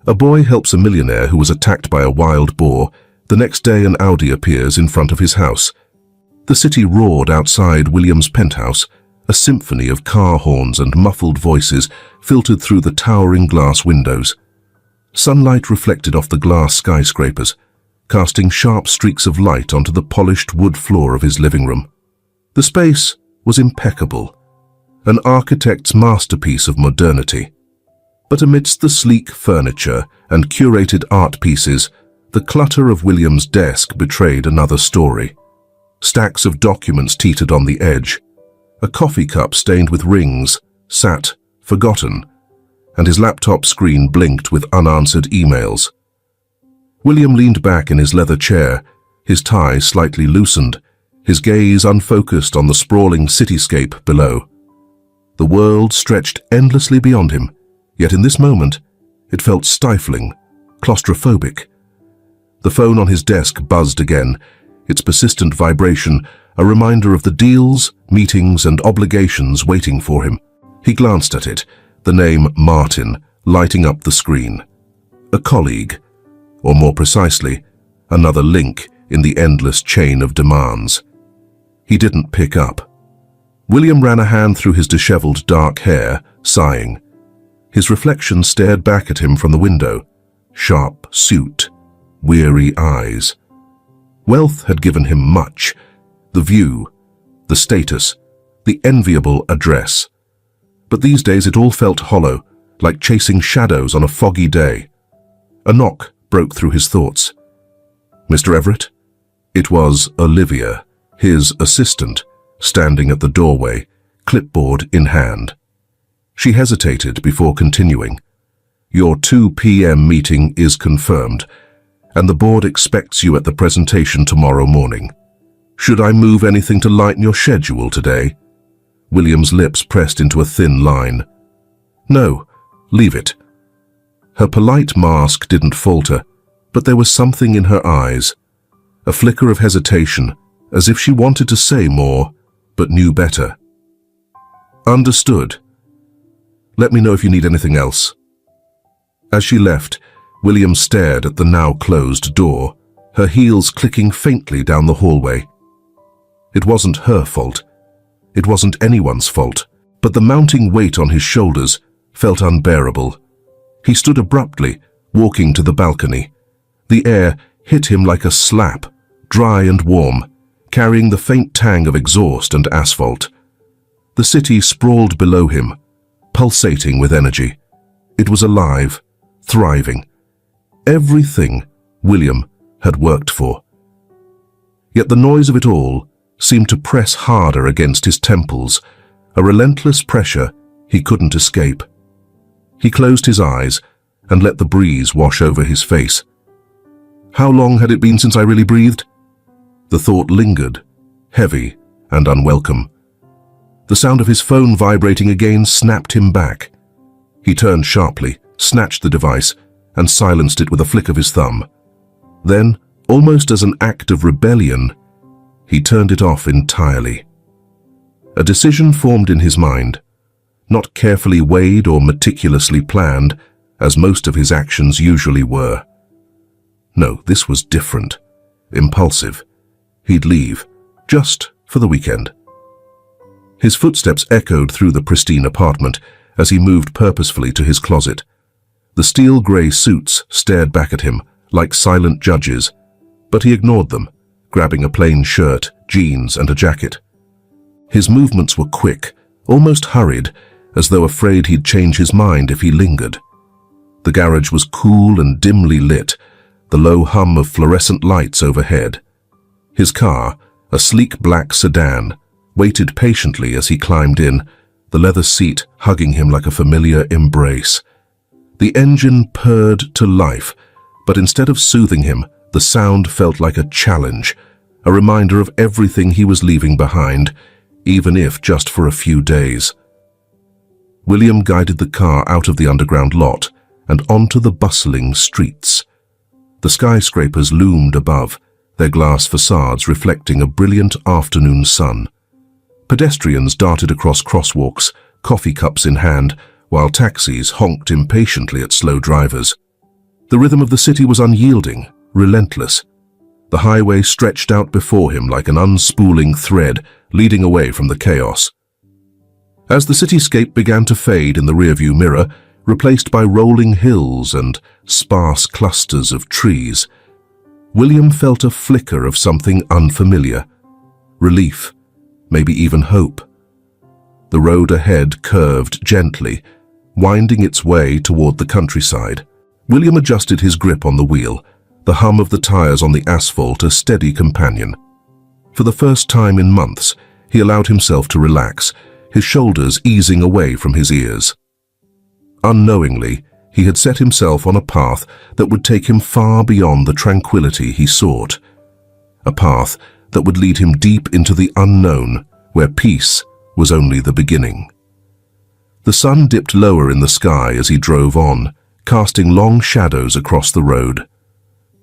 A boy helps a millionaire who was attacked by a wild boar. The next day an Audi appears in front of his house. The city roared outside William's penthouse. A symphony of car horns and muffled voices filtered through the towering glass windows. Sunlight reflected off the glass skyscrapers, casting sharp streaks of light onto the polished wood floor of his living room. The space was impeccable, an architect's masterpiece of modernity. But amidst the sleek furniture and curated art pieces, the clutter of William's desk betrayed another story. Stacks of documents teetered on the edge. A coffee cup stained with rings sat, forgotten, and his laptop screen blinked with unanswered emails. William leaned back in his leather chair, his tie slightly loosened, his gaze unfocused on the sprawling cityscape below. The world stretched endlessly beyond him, yet in this moment, it felt stifling, claustrophobic. The phone on his desk buzzed again, its persistent vibration a reminder of the deals, meetings, and obligations waiting for him. He glanced at it, the name Martin lighting up the screen. A colleague, or more precisely, another link in the endless chain of demands. He didn't pick up. William ran a hand through his disheveled dark hair, sighing. His reflection stared back at him from the window. Sharp suit, weary eyes. Wealth had given him much. The view, the status, the enviable address. But these days it all felt hollow, like chasing shadows on a foggy day. A knock broke through his thoughts. "Mr. Everett?" It was Olivia, his assistant, standing at the doorway, clipboard in hand. She hesitated before continuing. "Your 2 p.m. meeting is confirmed, and the board expects you at the presentation tomorrow morning. Should I move anything to lighten your schedule today?" William's lips pressed into a thin line. "No, leave it." Her polite mask didn't falter, but there was something in her eyes, a flicker of hesitation, as if she wanted to say more, but knew better. "Understood. Let me know if you need anything else." As she left, William stared at the now closed door, her heels clicking faintly down the hallway. It wasn't her fault. It wasn't anyone's fault, but the mounting weight on his shoulders felt unbearable. He stood abruptly, walking to the balcony. The air hit him like a slap, dry and warm, carrying the faint tang of exhaust and asphalt. The city sprawled below him, pulsating with energy. It was alive, thriving. Everything William had worked for. Yet the noise of it all seemed to press harder against his temples, a relentless pressure he couldn't escape. He closed his eyes and let the breeze wash over his face. How long had it been since I really breathed? The thought lingered, heavy and unwelcome. The sound of his phone vibrating again snapped him back. He turned sharply, snatched the device, and silenced it with a flick of his thumb. Then, almost as an act of rebellion, he turned it off entirely. A decision formed in his mind, not carefully weighed or meticulously planned, as most of his actions usually were. No, this was different, impulsive. He'd leave, just for the weekend. His footsteps echoed through the pristine apartment as he moved purposefully to his closet. The steel grey suits stared back at him like silent judges, but he ignored them, grabbing a plain shirt, jeans, and a jacket. His movements were quick, almost hurried, as though afraid he'd change his mind if he lingered. The garage was cool and dimly lit, the low hum of fluorescent lights overhead. His car, a sleek black sedan, waited patiently as he climbed in, the leather seat hugging him like a familiar embrace. The engine purred to life, but instead of soothing him, the sound felt like a challenge, a reminder of everything he was leaving behind, even if just for a few days. William guided the car out of the underground lot and onto the bustling streets. The skyscrapers loomed above, their glass facades reflecting a brilliant afternoon sun. Pedestrians darted across crosswalks, coffee cups in hand, while taxis honked impatiently at slow drivers. The rhythm of the city was unyielding, relentless. The highway stretched out before him like an unspooling thread, leading away from the chaos. As the cityscape began to fade in the rearview mirror, replaced by rolling hills and sparse clusters of trees, William felt a flicker of something unfamiliar. Relief, maybe even hope. The road ahead curved gently, winding its way toward the countryside. William adjusted his grip on the wheel, the hum of the tires on the asphalt a steady companion. For the first time in months, he allowed himself to relax, his shoulders easing away from his ears. Unknowingly, he had set himself on a path that would take him far beyond the tranquility he sought. A path that would lead him deep into the unknown, where peace was only the beginning. The sun dipped lower in the sky as he drove on, casting long shadows across the road.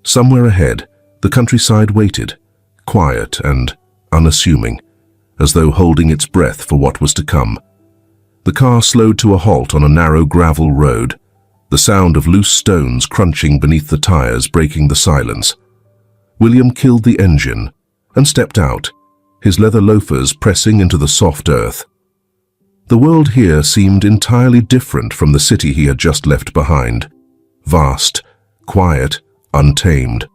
Somewhere ahead, the countryside waited, quiet and unassuming, as though holding its breath for what was to come. The car slowed to a halt on a narrow gravel road, the sound of loose stones crunching beneath the tires breaking the silence. William killed the engine and stepped out, his leather loafers pressing into the soft earth. The world here seemed entirely different from the city he had just left behind. Vast, quiet, untamed.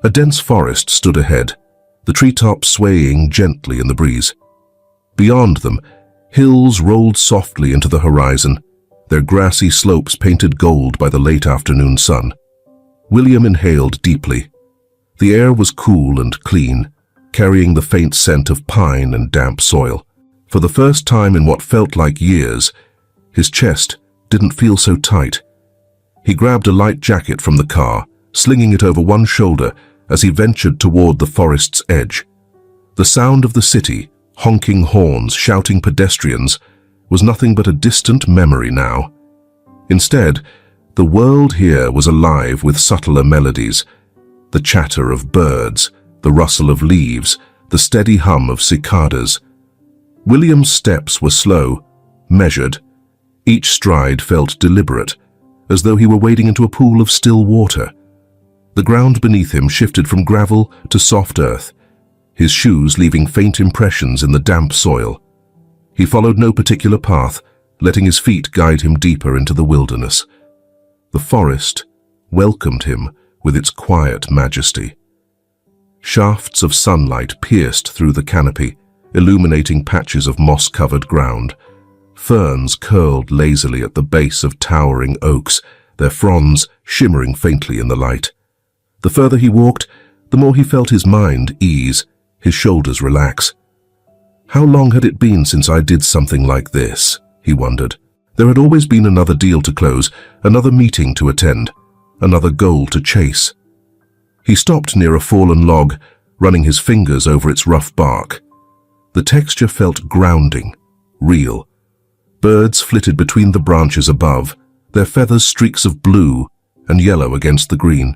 A dense forest stood ahead, the treetops swaying gently in the breeze. Beyond them, hills rolled softly into the horizon, their grassy slopes painted gold by the late afternoon sun. William inhaled deeply. The air was cool and clean, carrying the faint scent of pine and damp soil. For the first time in what felt like years, his chest didn't feel so tight. He grabbed a light jacket from the car, slinging it over one shoulder as he ventured toward the forest's edge. The sound of the city, honking horns, shouting pedestrians, was nothing but a distant memory now. Instead, the world here was alive with subtler melodies, the chatter of birds, the rustle of leaves, the steady hum of cicadas. William's steps were slow, measured. Each stride felt deliberate, as though he were wading into a pool of still water. The ground beneath him shifted from gravel to soft earth, his shoes leaving faint impressions in the damp soil. He followed no particular path, letting his feet guide him deeper into the wilderness. The forest welcomed him with its quiet majesty. Shafts of sunlight pierced through the canopy, illuminating patches of moss-covered ground. Ferns curled lazily at the base of towering oaks, their fronds shimmering faintly in the light. The further he walked, the more he felt his mind ease, his shoulders relax. How long had it been since I did something like this? He wondered. There had always been another deal to close, another meeting to attend, another goal to chase. He stopped near a fallen log, running his fingers over its rough bark. The texture felt grounding, real. Birds flitted between the branches above, their feathers streaks of blue and yellow against the green.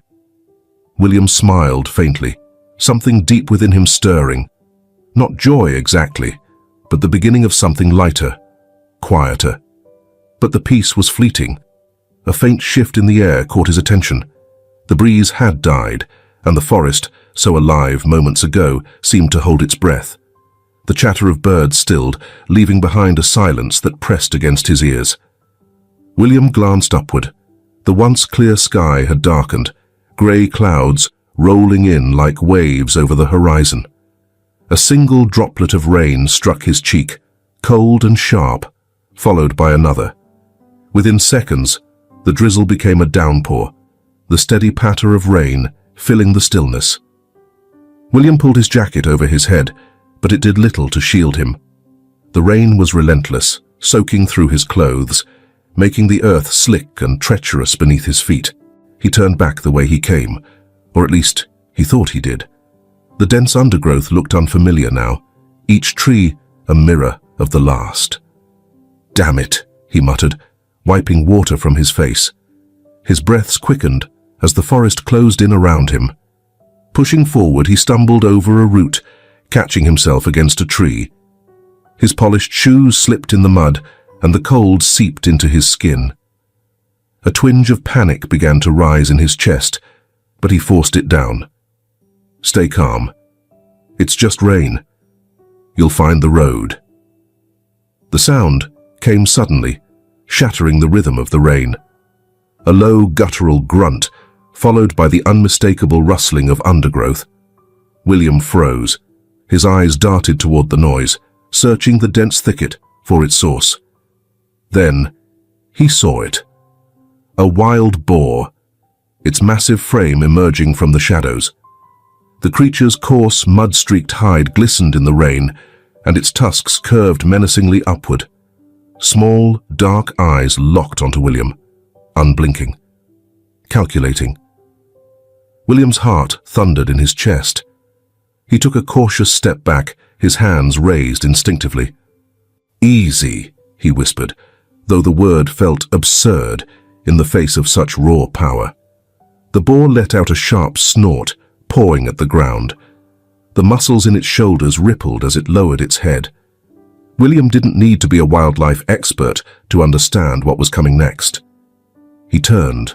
William smiled faintly, something deep within him stirring. Not joy exactly, but the beginning of something lighter, quieter. But the peace was fleeting. A faint shift in the air caught his attention. The breeze had died, and the forest, so alive moments ago, seemed to hold its breath. The chatter of birds stilled, leaving behind a silence that pressed against his ears. William glanced upward. The once clear sky had darkened, grey clouds rolling in like waves over the horizon. A single droplet of rain struck his cheek, cold and sharp, followed by another. Within seconds, the drizzle became a downpour, the steady patter of rain filling the stillness. William pulled his jacket over his head, but it did little to shield him. The rain was relentless, soaking through his clothes, making the earth slick and treacherous beneath his feet. He turned back the way he came, or at least he thought he did. The dense undergrowth looked unfamiliar now, each tree a mirror of the last. "Damn it," he muttered, wiping water from his face. His breaths quickened as the forest closed in around him. Pushing forward, he stumbled over a root, catching himself against a tree. His polished shoes slipped in the mud, and the cold seeped into his skin. A twinge of panic began to rise in his chest, but he forced it down. "Stay calm. It's just rain. You'll find the road." The sound came suddenly, shattering the rhythm of the rain. A low, guttural grunt, followed by the unmistakable rustling of undergrowth. William froze. His eyes darted toward the noise, searching the dense thicket for its source. Then he saw it. A wild boar, its massive frame emerging from the shadows. The creature's coarse, mud-streaked hide glistened in the rain, and its tusks curved menacingly upward. Small, dark eyes locked onto William, unblinking, calculating. William's heart thundered in his chest. He took a cautious step back, his hands raised instinctively. "Easy," he whispered, though the word felt absurd in the face of such raw power. The boar let out a sharp snort, pawing at the ground. The muscles in its shoulders rippled as it lowered its head. William didn't need to be a wildlife expert to understand what was coming next. He turned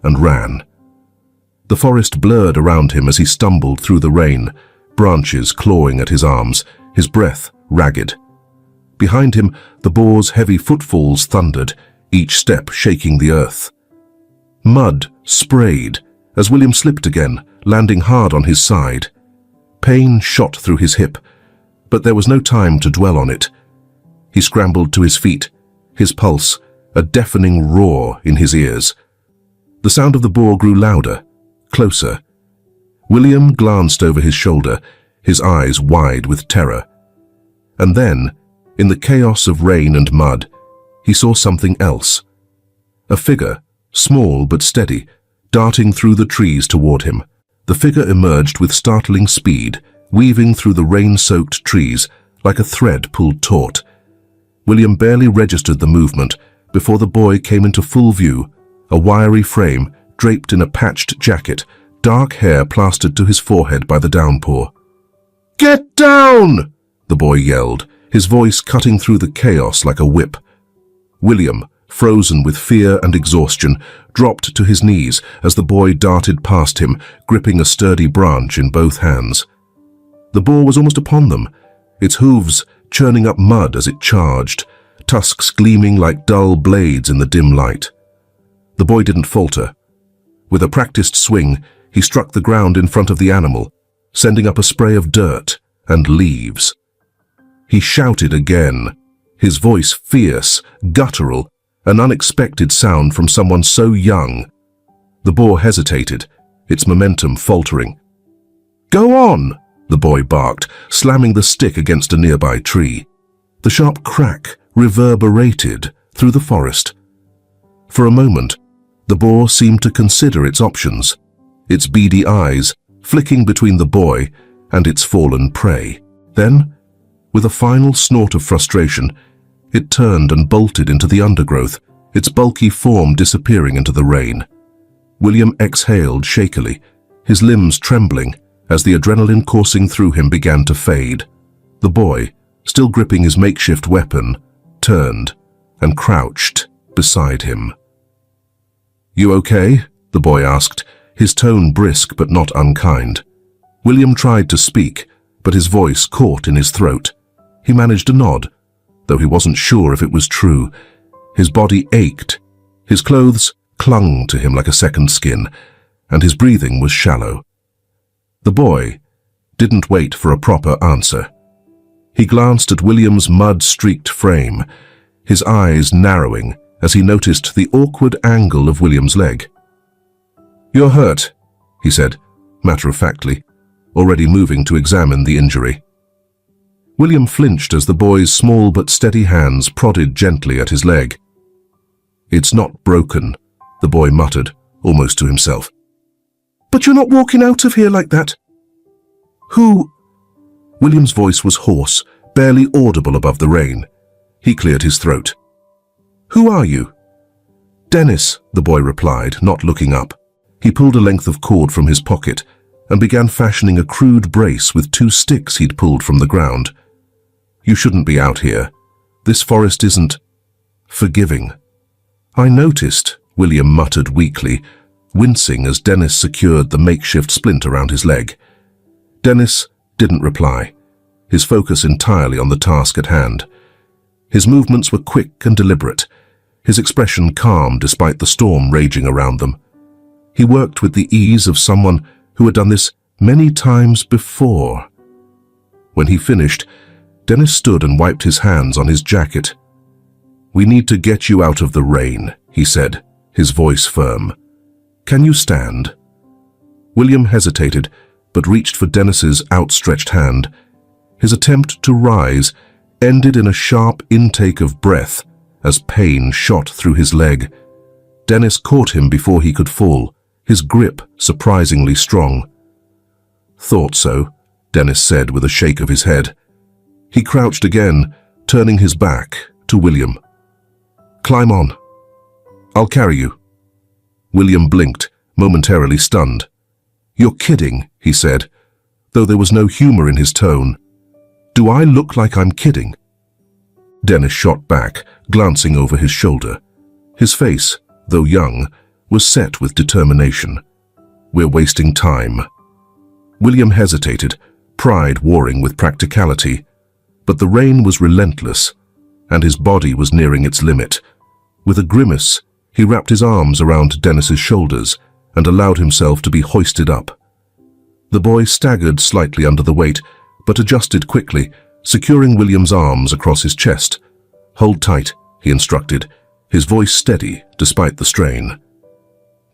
and ran. The forest blurred around him as he stumbled through the rain, branches clawing at his arms, his breath ragged. Behind him, the boar's heavy footfalls thundered, each step shaking the earth. Mud sprayed as William slipped again, landing hard on his side. Pain shot through his hip, but there was no time to dwell on it. He scrambled to his feet, his pulse a deafening roar in his ears. The sound of the boar grew louder, closer. William glanced over his shoulder, his eyes wide with terror. And then, in the chaos of rain and mud, he saw something else. A figure, small but steady, darting through the trees toward him. The figure emerged with startling speed, weaving through the rain-soaked trees like a thread pulled taut. William barely registered the movement before the boy came into full view, a wiry frame draped in a patched jacket, dark hair plastered to his forehead by the downpour. "Get down!" the boy yelled, his voice cutting through the chaos like a whip. William, frozen with fear and exhaustion, dropped to his knees as the boy darted past him, gripping a sturdy branch in both hands. The boar was almost upon them, its hooves churning up mud as it charged, tusks gleaming like dull blades in the dim light. The boy didn't falter. With a practiced swing, he struck the ground in front of the animal, sending up a spray of dirt and leaves. He shouted again, his voice fierce, guttural, an unexpected sound from someone so young. The boar hesitated, its momentum faltering. "Go on!" the boy barked, slamming the stick against a nearby tree. The sharp crack reverberated through the forest. For a moment, the boar seemed to consider its options, its beady eyes flicking between the boy and its fallen prey. Then, with a final snort of frustration, it turned and bolted into the undergrowth, its bulky form disappearing into the rain. William exhaled shakily, his limbs trembling as the adrenaline coursing through him began to fade. The boy, still gripping his makeshift weapon, turned and crouched beside him. "You okay?" the boy asked, his tone brisk but not unkind. William tried to speak, but his voice caught in his throat. He managed a nod, though he wasn't sure if it was true. His body ached, his clothes clung to him like a second skin, and his breathing was shallow. The boy didn't wait for a proper answer. He glanced at William's mud-streaked frame, his eyes narrowing as he noticed the awkward angle of William's leg. "You're hurt," he said, matter-of-factly, already moving to examine the injury. William flinched as the boy's small but steady hands prodded gently at his leg. "It's not broken," the boy muttered, almost to himself. "But you're not walking out of here like that." "Who?" William's voice was hoarse, barely audible above the rain. He cleared his throat. "Who are you?" "Dennis," the boy replied, not looking up. He pulled a length of cord from his pocket and began fashioning a crude brace with 2 sticks he'd pulled from the ground. "You shouldn't be out here. This forest isn't forgiving." "I noticed," William muttered weakly, wincing as Dennis secured the makeshift splint around his leg. Dennis didn't reply, his focus entirely on the task at hand. His movements were quick and deliberate, his expression calm despite the storm raging around them. He worked with the ease of someone who had done this many times before. When he finished, Dennis stood and wiped his hands on his jacket. "We need to get you out of the rain," he said, his voice firm. "Can you stand?" William hesitated, but reached for Dennis's outstretched hand. His attempt to rise ended in a sharp intake of breath as pain shot through his leg. Dennis caught him before he could fall, his grip surprisingly strong. "Thought so," Dennis said with a shake of his head. He crouched again, turning his back to William. "Climb on. I'll carry you." William blinked, momentarily stunned. "You're kidding," he said, though there was no humor in his tone. "Do I look like I'm kidding?" Dennis shot back, glancing over his shoulder. His face, though young, was set with determination. "We're wasting time." William hesitated, pride warring with practicality, but the rain was relentless, and his body was nearing its limit. With a grimace, he wrapped his arms around Dennis's shoulders and allowed himself to be hoisted up. The boy staggered slightly under the weight, but adjusted quickly, securing William's arms across his chest. "Hold tight," he instructed, his voice steady despite the strain.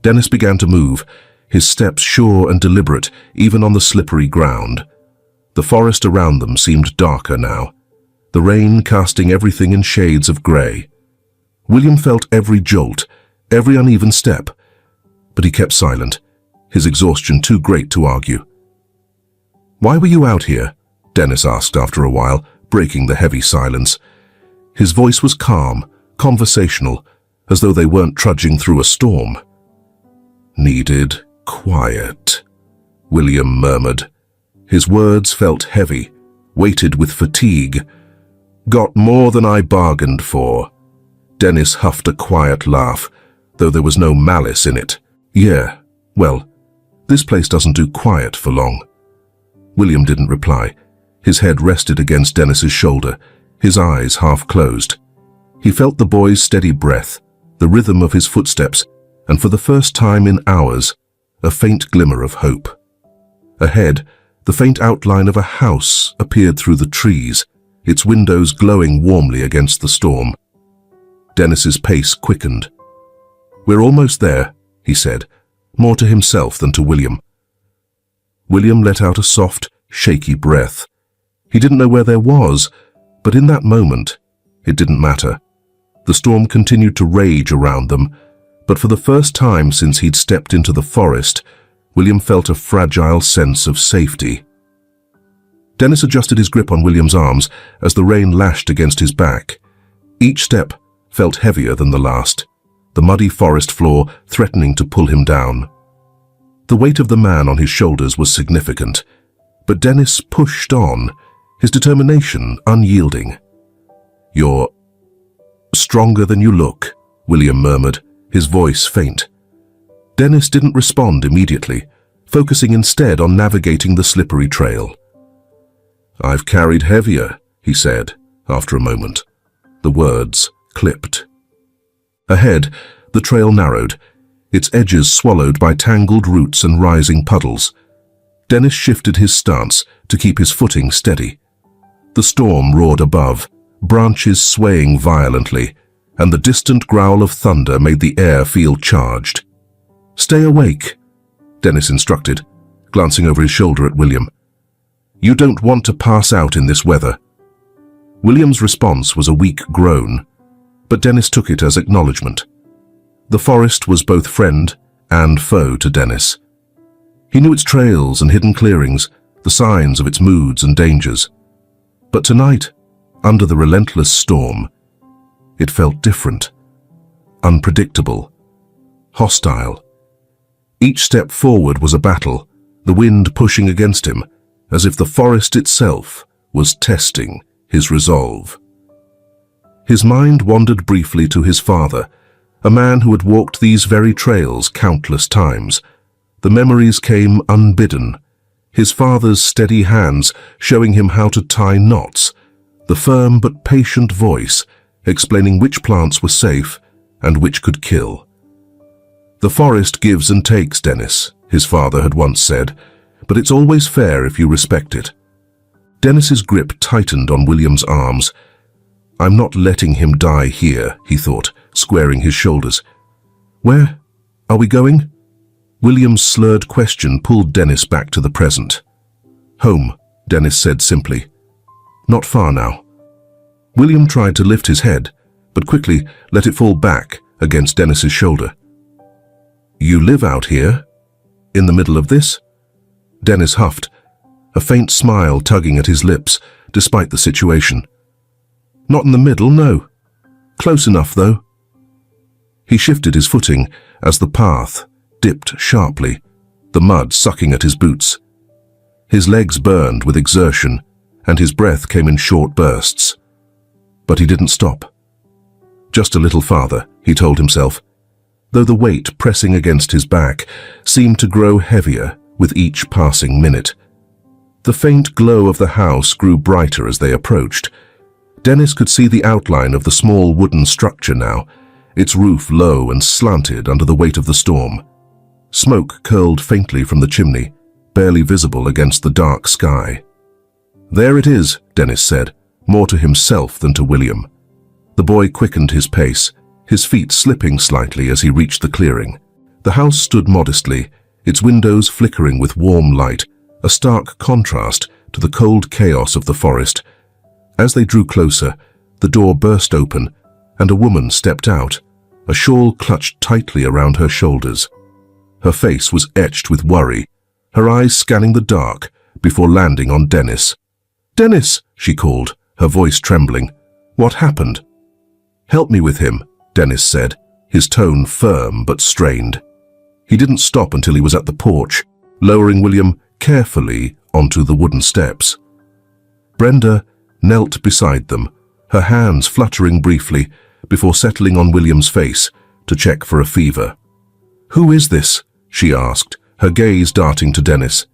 Dennis began to move, his steps sure and deliberate, even on the slippery ground. The forest around them seemed darker now, the rain casting everything in shades of grey. William felt every jolt, every uneven step, but he kept silent, his exhaustion too great to argue. "Why were you out here?" Dennis asked after a while, breaking the heavy silence. His voice was calm, conversational, as though they weren't trudging through a storm. "Needed quiet," William murmured. His words felt heavy, weighted with fatigue. "Got more than I bargained for." Dennis huffed a quiet laugh, though there was no malice in it. "Yeah, well, this place doesn't do quiet for long." William didn't reply. His head rested against Dennis's shoulder, his eyes half closed. He felt the boy's steady breath, the rhythm of his footsteps, and for the first time in hours, a faint glimmer of hope. Ahead, the faint outline of a house appeared through the trees, its windows glowing warmly against the storm. Dennis's pace quickened. "We're almost there," he said, more to himself than to William. William let out a soft, shaky breath. He didn't know where there was, but in that moment, it didn't matter. The storm continued to rage around them, but for the first time since he'd stepped into the forest, William felt a fragile sense of safety. Dennis adjusted his grip on William's arms as the rain lashed against his back. Each step felt heavier than the last, the muddy forest floor threatening to pull him down. The weight of the man on his shoulders was significant, but Dennis pushed on, his determination unyielding. "You're stronger than you look," William murmured, his voice faint. Dennis didn't respond immediately, focusing instead on navigating the slippery trail. "I've carried heavier," he said, after a moment. The words clipped. Ahead, the trail narrowed, its edges swallowed by tangled roots and rising puddles. Dennis shifted his stance to keep his footing steady. The storm roared above, branches swaying violently, and the distant growl of thunder made the air feel charged. "Stay awake," Dennis instructed, glancing over his shoulder at William. "You don't want to pass out in this weather." William's response was a weak groan, but Dennis took it as acknowledgement. The forest was both friend and foe to Dennis. He knew its trails and hidden clearings, the signs of its moods and dangers. But tonight, under the relentless storm, it felt different, unpredictable, hostile. Each step forward was a battle, the wind pushing against him, as if the forest itself was testing his resolve. His mind wandered briefly to his father, a man who had walked these very trails countless times. The memories came unbidden. His father's steady hands showing him how to tie knots, the firm but patient voice explaining which plants were safe and which could kill. "The forest gives and takes, Dennis," his father had once said, "but it's always fair if you respect it." Dennis's grip tightened on William's arms. "I'm not letting him die here," he thought, squaring his shoulders. "Where are we going?" William's slurred question pulled Dennis back to the present. "Home," Dennis said simply. "Not far now." William tried to lift his head, but quickly let it fall back against Dennis's shoulder. "You live out here? In the middle of this?" Dennis huffed, a faint smile tugging at his lips despite the situation. "Not in the middle, no. Close enough, though." He shifted his footing as the path dipped sharply, the mud sucking at his boots. His legs burned with exertion, and his breath came in short bursts. But he didn't stop. Just a little farther, he told himself, though the weight pressing against his back seemed to grow heavier with each passing minute. The faint glow of the house grew brighter as they approached. Dennis could see the outline of the small wooden structure now, its roof low and slanted under the weight of the storm. Smoke curled faintly from the chimney, barely visible against the dark sky. "There it is," Dennis said, more to himself than to William. The boy quickened his pace, his feet slipping slightly as he reached the clearing. The house stood modestly, its windows flickering with warm light, a stark contrast to the cold chaos of the forest. As they drew closer, the door burst open, and a woman stepped out, a shawl clutched tightly around her shoulders. Her face was etched with worry, her eyes scanning the dark before landing on Dennis. "Dennis!" she called, her voice trembling. "What happened?" "Help me with him," Dennis said, his tone firm but strained. He didn't stop until he was at the porch, lowering William carefully onto the wooden steps. Brenda knelt beside them, her hands fluttering briefly before settling on William's face to check for a fever. "Who is this?" she asked, her gaze darting to Dennis.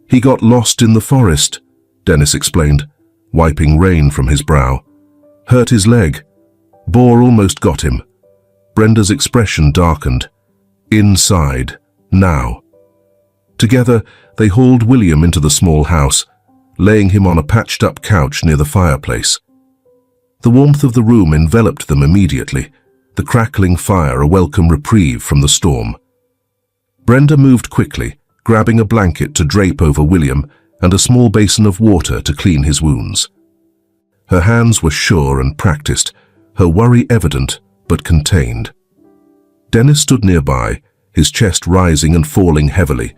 "He got lost in the forest," Dennis explained, wiping rain from his brow. "Hurt his leg. Boar almost got him." Brenda's expression darkened. "Inside, now." Together, they hauled William into the small house, laying him on a patched-up couch near the fireplace. The warmth of the room enveloped them immediately, the crackling fire a welcome reprieve from the storm. Brenda moved quickly, grabbing a blanket to drape over William and a small basin of water to clean his wounds. Her hands were sure and practiced, her worry evident but contained. Dennis stood nearby, his chest rising and falling heavily.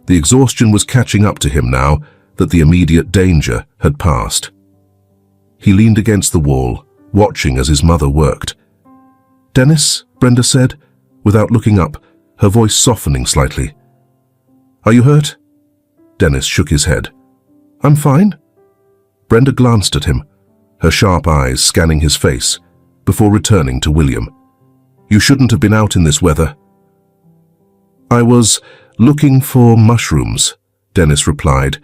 The exhaustion was catching up to him now that the immediate danger had passed. He leaned against the wall, watching as his mother worked. "Dennis," Brenda said, without looking up, her voice softening slightly. "Are you hurt?" Dennis shook his head. "I'm fine." Brenda glanced at him, her sharp eyes scanning his face, before returning to William. "You shouldn't have been out in this weather." "I was looking for mushrooms," Dennis replied,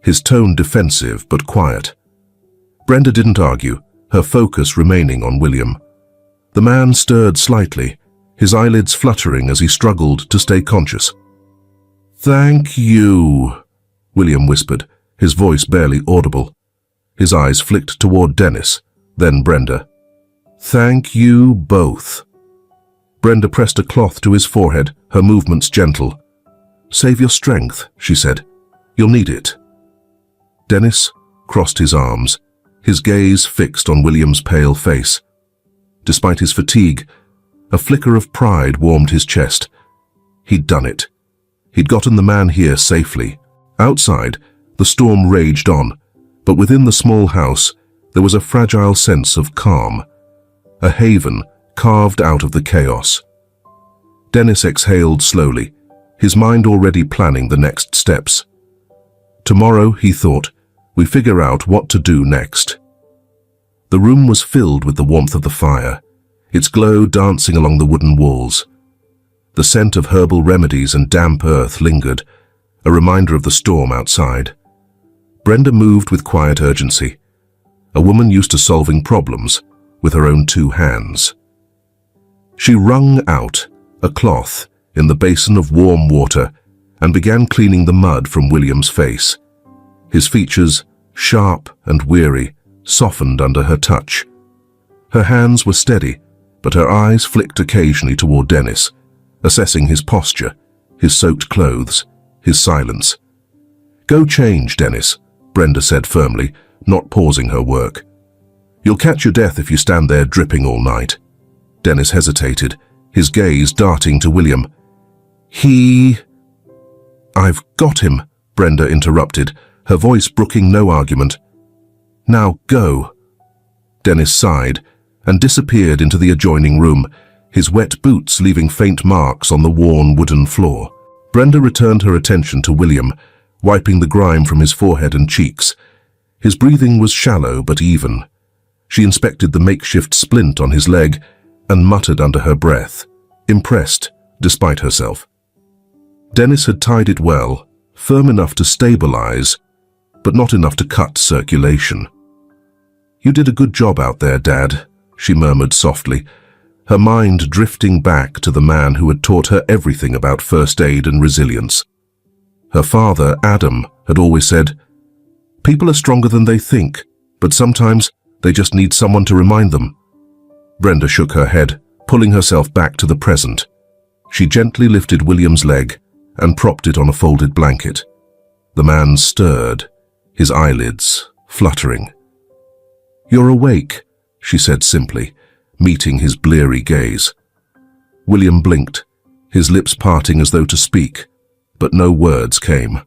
his tone defensive but quiet. Brenda didn't argue, her focus remaining on William. The man stirred slightly, his eyelids fluttering as he struggled to stay conscious. "Thank you," William whispered, his voice barely audible. His eyes flicked toward Dennis, then Brenda. "Thank you both." Brenda pressed a cloth to his forehead, her movements gentle. "Save your strength," she said. "You'll need it." Dennis crossed his arms, his gaze fixed on William's pale face. Despite his fatigue, a flicker of pride warmed his chest. He'd done it. He'd gotten the man here safely. Outside, the storm raged on, but within the small house, there was a fragile sense of calm, a haven carved out of the chaos. Dennis exhaled slowly, his mind already planning the next steps. Tomorrow, he thought, we figure out what to do next. The room was filled with the warmth of the fire, its glow dancing along the wooden walls. The scent of herbal remedies and damp earth lingered, a reminder of the storm outside. Brenda moved with quiet urgency, a woman used to solving problems with her own 2 hands. She wrung out a cloth in the basin of warm water and began cleaning the mud from William's face. His features, sharp and weary, softened under her touch. Her hands were steady, but her eyes flicked occasionally toward Dennis, assessing his posture, his soaked clothes, his silence. "Go change, Dennis," Brenda said firmly, not pausing her work. "You'll catch your death if you stand there dripping all night." Dennis hesitated, his gaze darting to William. "I've got him," Brenda interrupted, her voice brooking no argument. "Now go." Dennis sighed and disappeared into the adjoining room, his wet boots leaving faint marks on the worn wooden floor. Brenda returned her attention to William, wiping the grime from his forehead and cheeks. His breathing was shallow but even. She inspected the makeshift splint on his leg and muttered under her breath, impressed despite herself. Dennis had tied it well, firm enough to stabilize, but not enough to cut circulation. "You did a good job out there, Dad," she murmured softly, her mind drifting back to the man who had taught her everything about first aid and resilience. Her father, Adam, had always said, "People are stronger than they think, but sometimes they just need someone to remind them." Brenda shook her head, pulling herself back to the present. She gently lifted William's leg and propped it on a folded blanket. The man stirred, his eyelids fluttering. "You're awake," she said simply, meeting his bleary gaze. William blinked, his lips parting as though to speak, but no words came.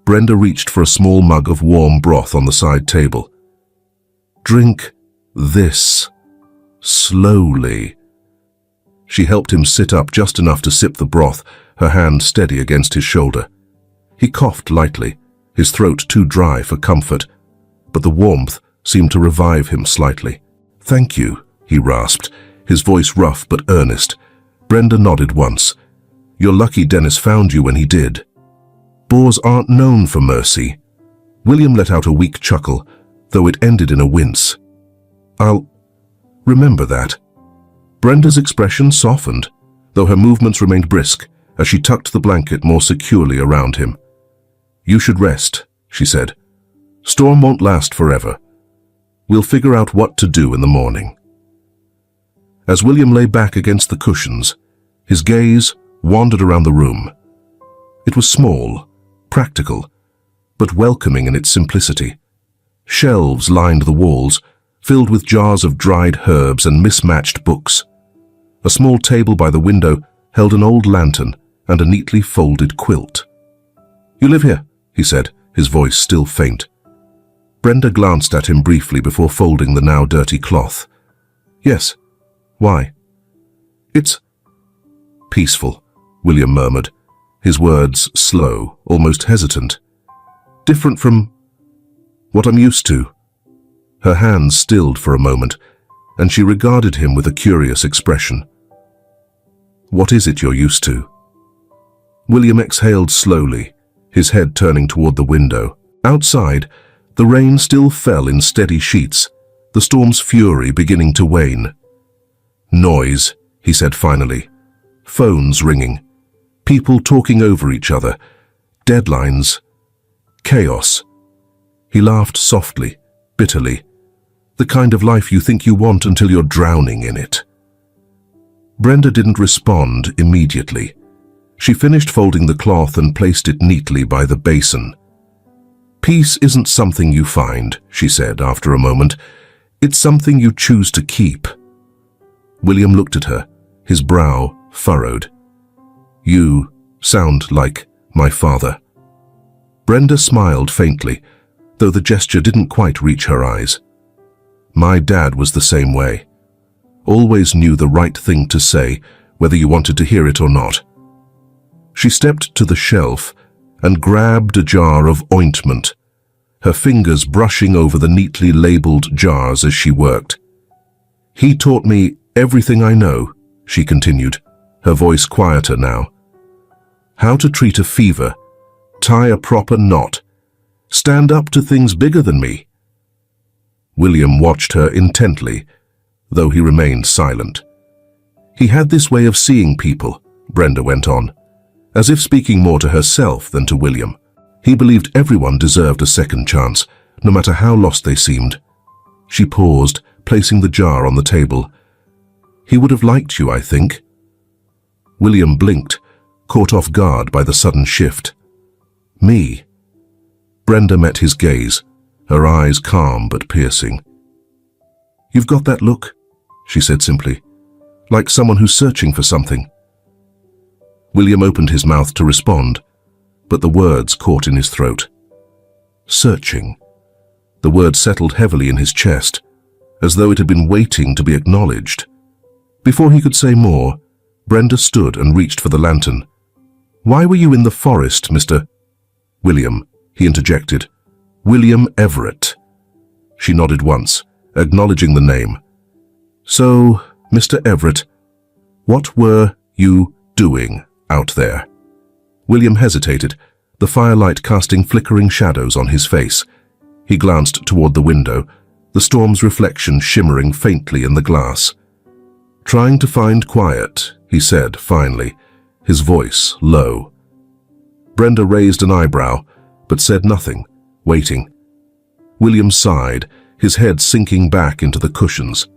Brenda reached for a small mug of warm broth on the side table. "Drink this, slowly." She helped him sit up just enough to sip the broth, her hand steady against his shoulder. He coughed lightly, his throat too dry for comfort, but the warmth seemed to revive him slightly. "Thank you," he rasped, his voice rough but earnest. Brenda nodded once. "You're lucky Dennis found you when he did." Boars aren't known for mercy. William let out a weak chuckle, though it ended in a wince. "I'll remember that." Brenda's expression softened, though her movements remained brisk as she tucked the blanket more securely around him. "You should rest," she said. "Storm won't last forever. We'll figure out what to do in the morning." As William lay back against the cushions, his gaze wandered around the room. It was small, practical, but welcoming in its simplicity. Shelves lined the walls, filled with jars of dried herbs and mismatched books. A small table by the window held an old lantern and a neatly folded quilt. "You live here," he said, his voice still faint. Brenda glanced at him briefly before folding the now dirty cloth. "Yes. Why?" "It's peaceful," William murmured, his words slow, almost hesitant. "Different from what I'm used to." Her hands stilled for a moment, and she regarded him with a curious expression. "What is it you're used to?" William exhaled slowly, his head turning toward the window. Outside, the rain still fell in steady sheets, the storm's fury beginning to wane. "Noise," he said finally. "Phones ringing. People talking over each other. Deadlines. Chaos." He laughed softly, bitterly. "The kind of life you think you want until you're drowning in it." Brenda didn't respond immediately. She finished folding the cloth and placed it neatly by the basin. "Peace isn't something you find," she said after a moment. "It's something you choose to keep." William looked at her, his brow furrowed. "You sound like my father." Brenda smiled faintly, though the gesture didn't quite reach her eyes. "My dad was the same way. Always knew the right thing to say, whether you wanted to hear it or not." She stepped to the shelf and grabbed a jar of ointment, her fingers brushing over the neatly labeled jars as she worked. "He taught me Everything I know, she continued, her voice quieter now. How to treat a fever, tie a proper knot, stand up to things bigger than me. William watched her intently, though he remained silent. He had this way of seeing people, Brenda went on, as if speaking more to herself than to William. He believed everyone deserved a second chance, no matter how lost they seemed. She paused, placing the jar on the table. He would have liked you, I think. William blinked, caught off guard by the sudden shift. Me? Brenda met his gaze, her eyes calm but piercing. You've got that look, she said simply, like someone who's searching for something. William opened his mouth to respond, but the words caught in his throat. Searching. The word settled heavily in his chest, as though it had been waiting to be acknowledged. Before he could say more, Brenda stood and reached for the lantern. Why were you in the forest, Mr. William, he interjected. William Everett. She nodded once, acknowledging the name. So, Mr. Everett, what were you doing out there? William hesitated, the firelight casting flickering shadows on his face. He glanced toward the window, the storm's reflection shimmering faintly in the glass. Trying to find quiet, he said finally, his voice low. Brenda raised an eyebrow, but said nothing, waiting. William sighed, his head sinking back into the cushions.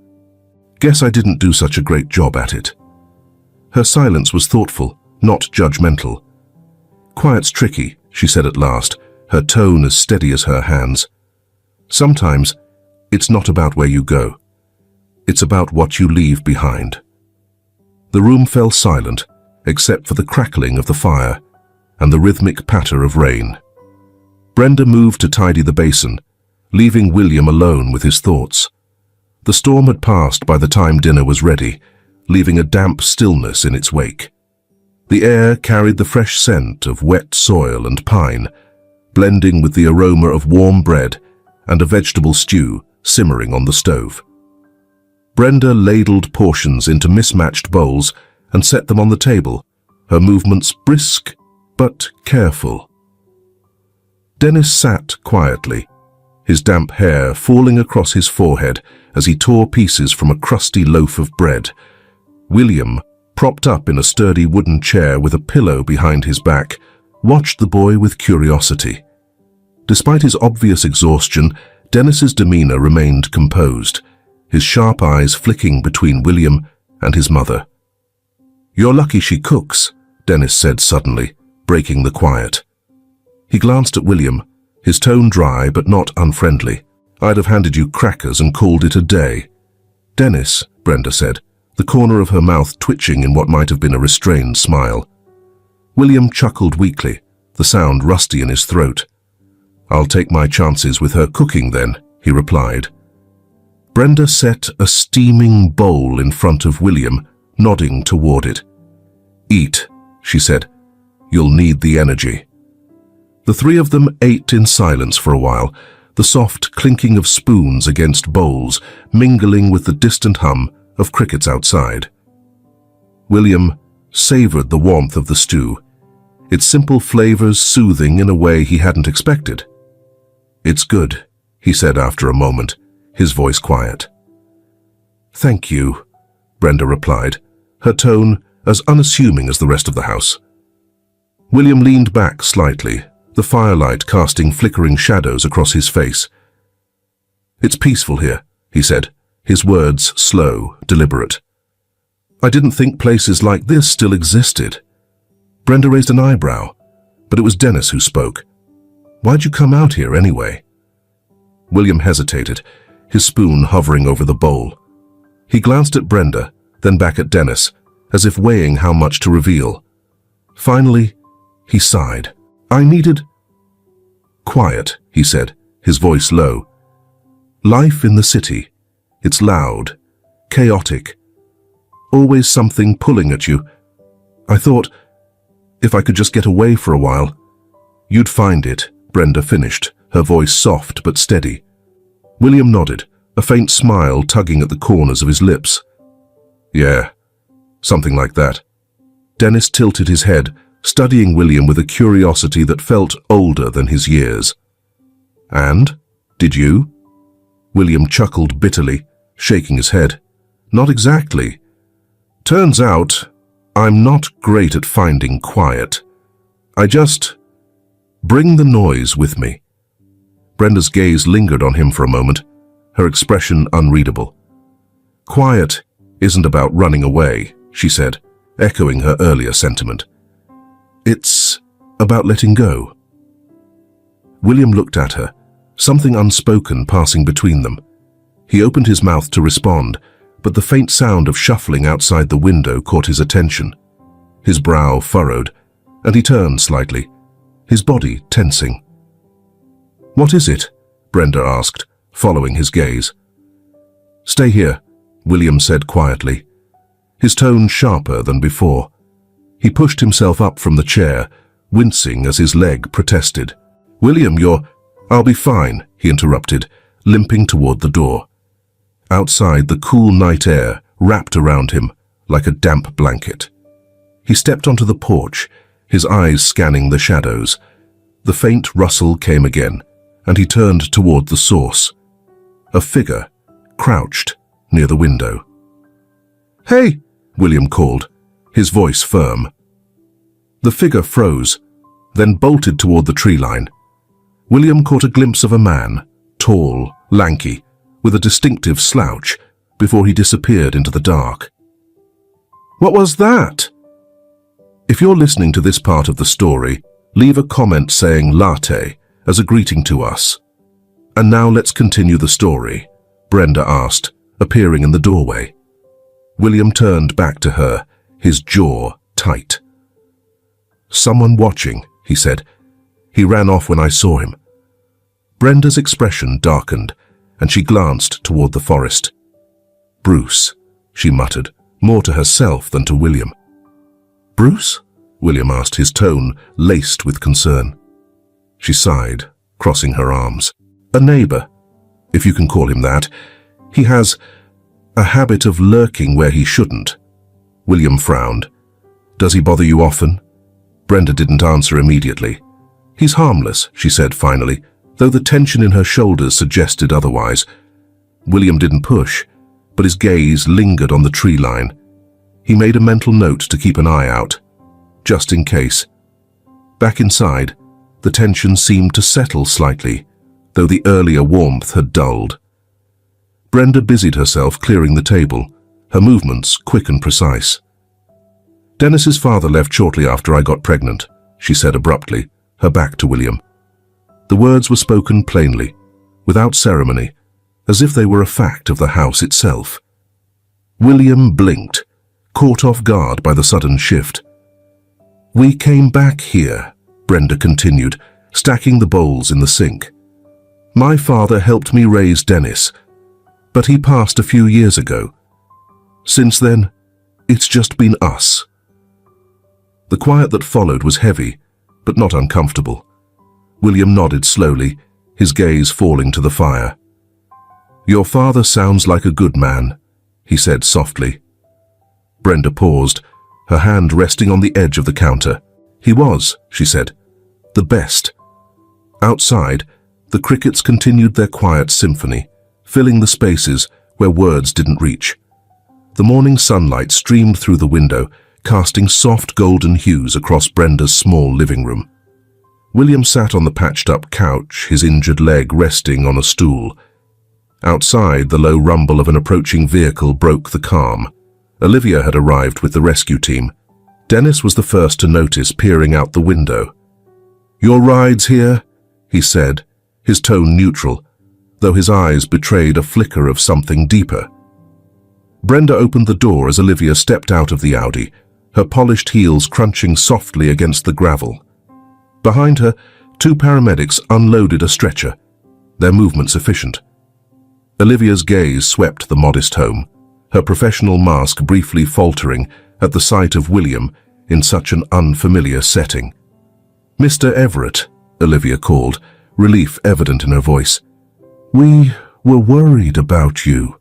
Guess I didn't do such a great job at it. Her silence was thoughtful, not judgmental. Quiet's tricky, she said at last, her tone as steady as her hands. Sometimes, it's not about where you go. It's about what you leave behind. The room fell silent, except for the crackling of the fire and the rhythmic patter of rain. Brenda moved to tidy the basin, leaving William alone with his thoughts. The storm had passed by the time dinner was ready, leaving a damp stillness in its wake. The air carried the fresh scent of wet soil and pine, blending with the aroma of warm bread and a vegetable stew simmering on the stove. Brenda ladled portions into mismatched bowls and set them on the table, her movements brisk but careful. Dennis sat quietly, his damp hair falling across his forehead as he tore pieces from a crusty loaf of bread. William, propped up in a sturdy wooden chair with a pillow behind his back, watched the boy with curiosity. Despite his obvious exhaustion, Dennis's demeanor remained composed, his sharp eyes flicking between William and his mother. You're lucky she cooks, Dennis said suddenly, breaking the quiet. He glanced at William, his tone dry but not unfriendly. I'd have handed you crackers and called it a day. Dennis, Brenda said, the corner of her mouth twitching in what might have been a restrained smile. William chuckled weakly, the sound rusty in his throat. I'll take my chances with her cooking then, he replied. Brenda set a steaming bowl in front of William, nodding toward it. Eat, she said. You'll need the energy. The three of them ate in silence for a while, the soft clinking of spoons against bowls mingling with the distant hum of crickets outside. William savored the warmth of the stew, its simple flavors soothing in a way he hadn't expected. It's good, he said after a moment, his voice quiet. Thank you, Brenda replied, her tone as unassuming as the rest of the house. William leaned back slightly, the firelight casting flickering shadows across his face. It's peaceful here, he said, his words slow, deliberate. I didn't think places like this still existed. Brenda raised an eyebrow, but it was Dennis who spoke. Why'd you come out here anyway? William hesitated, his spoon hovering over the bowl. He glanced at Brenda, then back at Dennis, as if weighing how much to reveal. Finally, he sighed. I needed quiet, he said, his voice low. Life in the city. It's loud, chaotic, always something pulling at you. I thought, if I could just get away for a while. You'd find it, Brenda finished, her voice soft but steady. William nodded, a faint smile tugging at the corners of his lips. Yeah, something like that. Dennis tilted his head, studying William with a curiosity that felt older than his years. And? Did you? William chuckled bitterly, shaking his head. Not exactly. Turns out, I'm not great at finding quiet. I just bring the noise with me. Brenda's gaze lingered on him for a moment, her expression unreadable. Quiet isn't about running away, she said, echoing her earlier sentiment. It's about letting go. William looked at her, something unspoken passing between them. He opened his mouth to respond, but the faint sound of shuffling outside the window caught his attention. His brow furrowed, and he turned slightly, his body tensing. What is it? Brenda asked, following his gaze. Stay here, William said quietly, his tone sharper than before. He pushed himself up from the chair, wincing as his leg protested. William, I'll be fine, he interrupted, limping toward the door. Outside, the cool night air wrapped around him like a damp blanket. He stepped onto the porch, his eyes scanning the shadows. The faint rustle came again, and he turned toward the source. A figure crouched near the window. Hey, William called, his voice firm. The figure froze, then bolted toward the tree line. William caught a glimpse of a man, tall, lanky, with a distinctive slouch, before he disappeared into the dark. What was that? If you're listening to this part of the story, leave a comment saying latte as a greeting to us. And now let's continue the story, Brenda asked, appearing in the doorway. William turned back to her, his jaw tight. Someone watching, he said. He ran off when I saw him. Brenda's expression darkened, and she glanced toward the forest. Bruce, she muttered, more to herself than to William. Bruce? William asked, his tone laced with concern. She sighed, crossing her arms. A neighbor, if you can call him that. He has a habit of lurking where he shouldn't. William frowned. Does he bother you often? Brenda didn't answer immediately. He's harmless, she said finally, though the tension in her shoulders suggested otherwise. William didn't push, but his gaze lingered on the tree line. He made a mental note to keep an eye out, just in case. Back inside, the tension seemed to settle slightly, though the earlier warmth had dulled. Brenda busied herself clearing the table, her movements quick and precise. Dennis's father left shortly after I got pregnant, she said abruptly, her back to William. The words were spoken plainly, without ceremony, as if they were a fact of the house itself. William blinked, caught off guard by the sudden shift. We came back here, Brenda continued, stacking the bowls in the sink. My father helped me raise Dennis, but he passed a few years ago. Since then, it's just been us. The quiet that followed was heavy, but not uncomfortable. William nodded slowly, his gaze falling to the fire. Your father sounds like a good man, he said softly. Brenda paused, her hand resting on the edge of the counter. He was, she said, the best. Outside, the crickets continued their quiet symphony, filling the spaces where words didn't reach. The morning sunlight streamed through the window, casting soft golden hues across Brenda's small living room. William sat on the patched-up couch, his injured leg resting on a stool. Outside, the low rumble of an approaching vehicle broke the calm. Olivia had arrived with the rescue team. Dennis was the first to notice, peering out the window. Your ride's here, he said, his tone neutral, though his eyes betrayed a flicker of something deeper. Brenda opened the door as Olivia stepped out of the Audi, her polished heels crunching softly against the gravel. Behind her, two paramedics unloaded a stretcher, their movements efficient. Olivia's gaze swept the modest home, her professional mask briefly faltering at the sight of William in such an unfamiliar setting. Mr. Everett, Olivia called, relief evident in her voice. We were worried about you.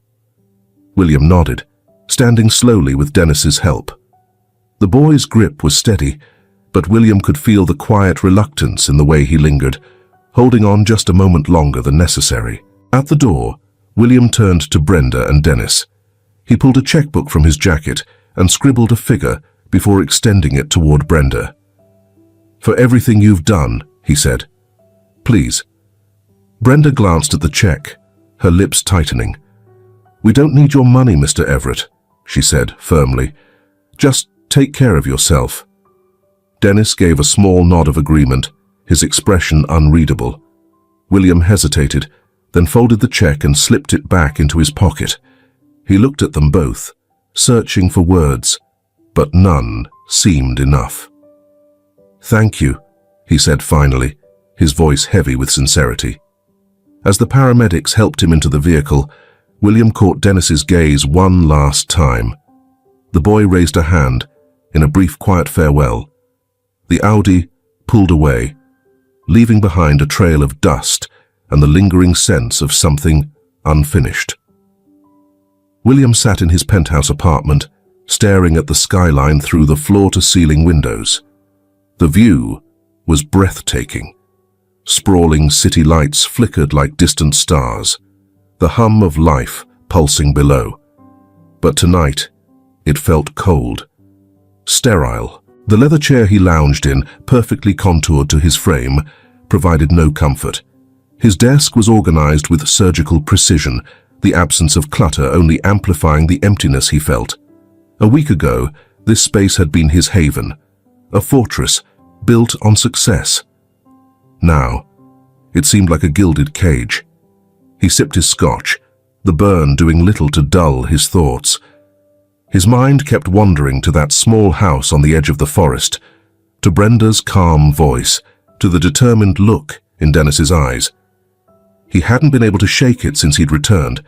William nodded, standing slowly with Dennis's help. The boy's grip was steady, but William could feel the quiet reluctance in the way he lingered, holding on just a moment longer than necessary. At the door, William turned to Brenda and Dennis. He pulled a checkbook from his jacket and scribbled a figure before extending it toward Brenda. "For everything you've done," he said. "Please." Brenda glanced at the check, her lips tightening. "We don't need your money, Mr. Everett," she said firmly. "Just take care of yourself." Dennis gave a small nod of agreement, his expression unreadable. William hesitated, then folded the check and slipped it back into his pocket. He looked at them both, searching for words, but none seemed enough. "Thank you," he said finally, his voice heavy with sincerity. As the paramedics helped him into the vehicle, William caught Dennis's gaze one last time. The boy raised a hand in a brief quiet farewell. The Audi pulled away, leaving behind a trail of dust and the lingering sense of something unfinished. William sat in his penthouse apartment, staring at the skyline through the floor-to-ceiling windows. The view was breathtaking. Sprawling city lights flickered like distant stars, the hum of life pulsing below. But tonight, it felt cold, sterile. The leather chair he lounged in, perfectly contoured to his frame, provided no comfort. His desk was organized with surgical precision, the absence of clutter only amplifying the emptiness he felt. A week ago, this space had been his haven, a fortress built on success. Now, it seemed like a gilded cage. He sipped his scotch, the burn doing little to dull his thoughts. His mind kept wandering to that small house on the edge of the forest, to Brenda's calm voice, to the determined look in Dennis's eyes. He hadn't been able to shake it since he'd returned,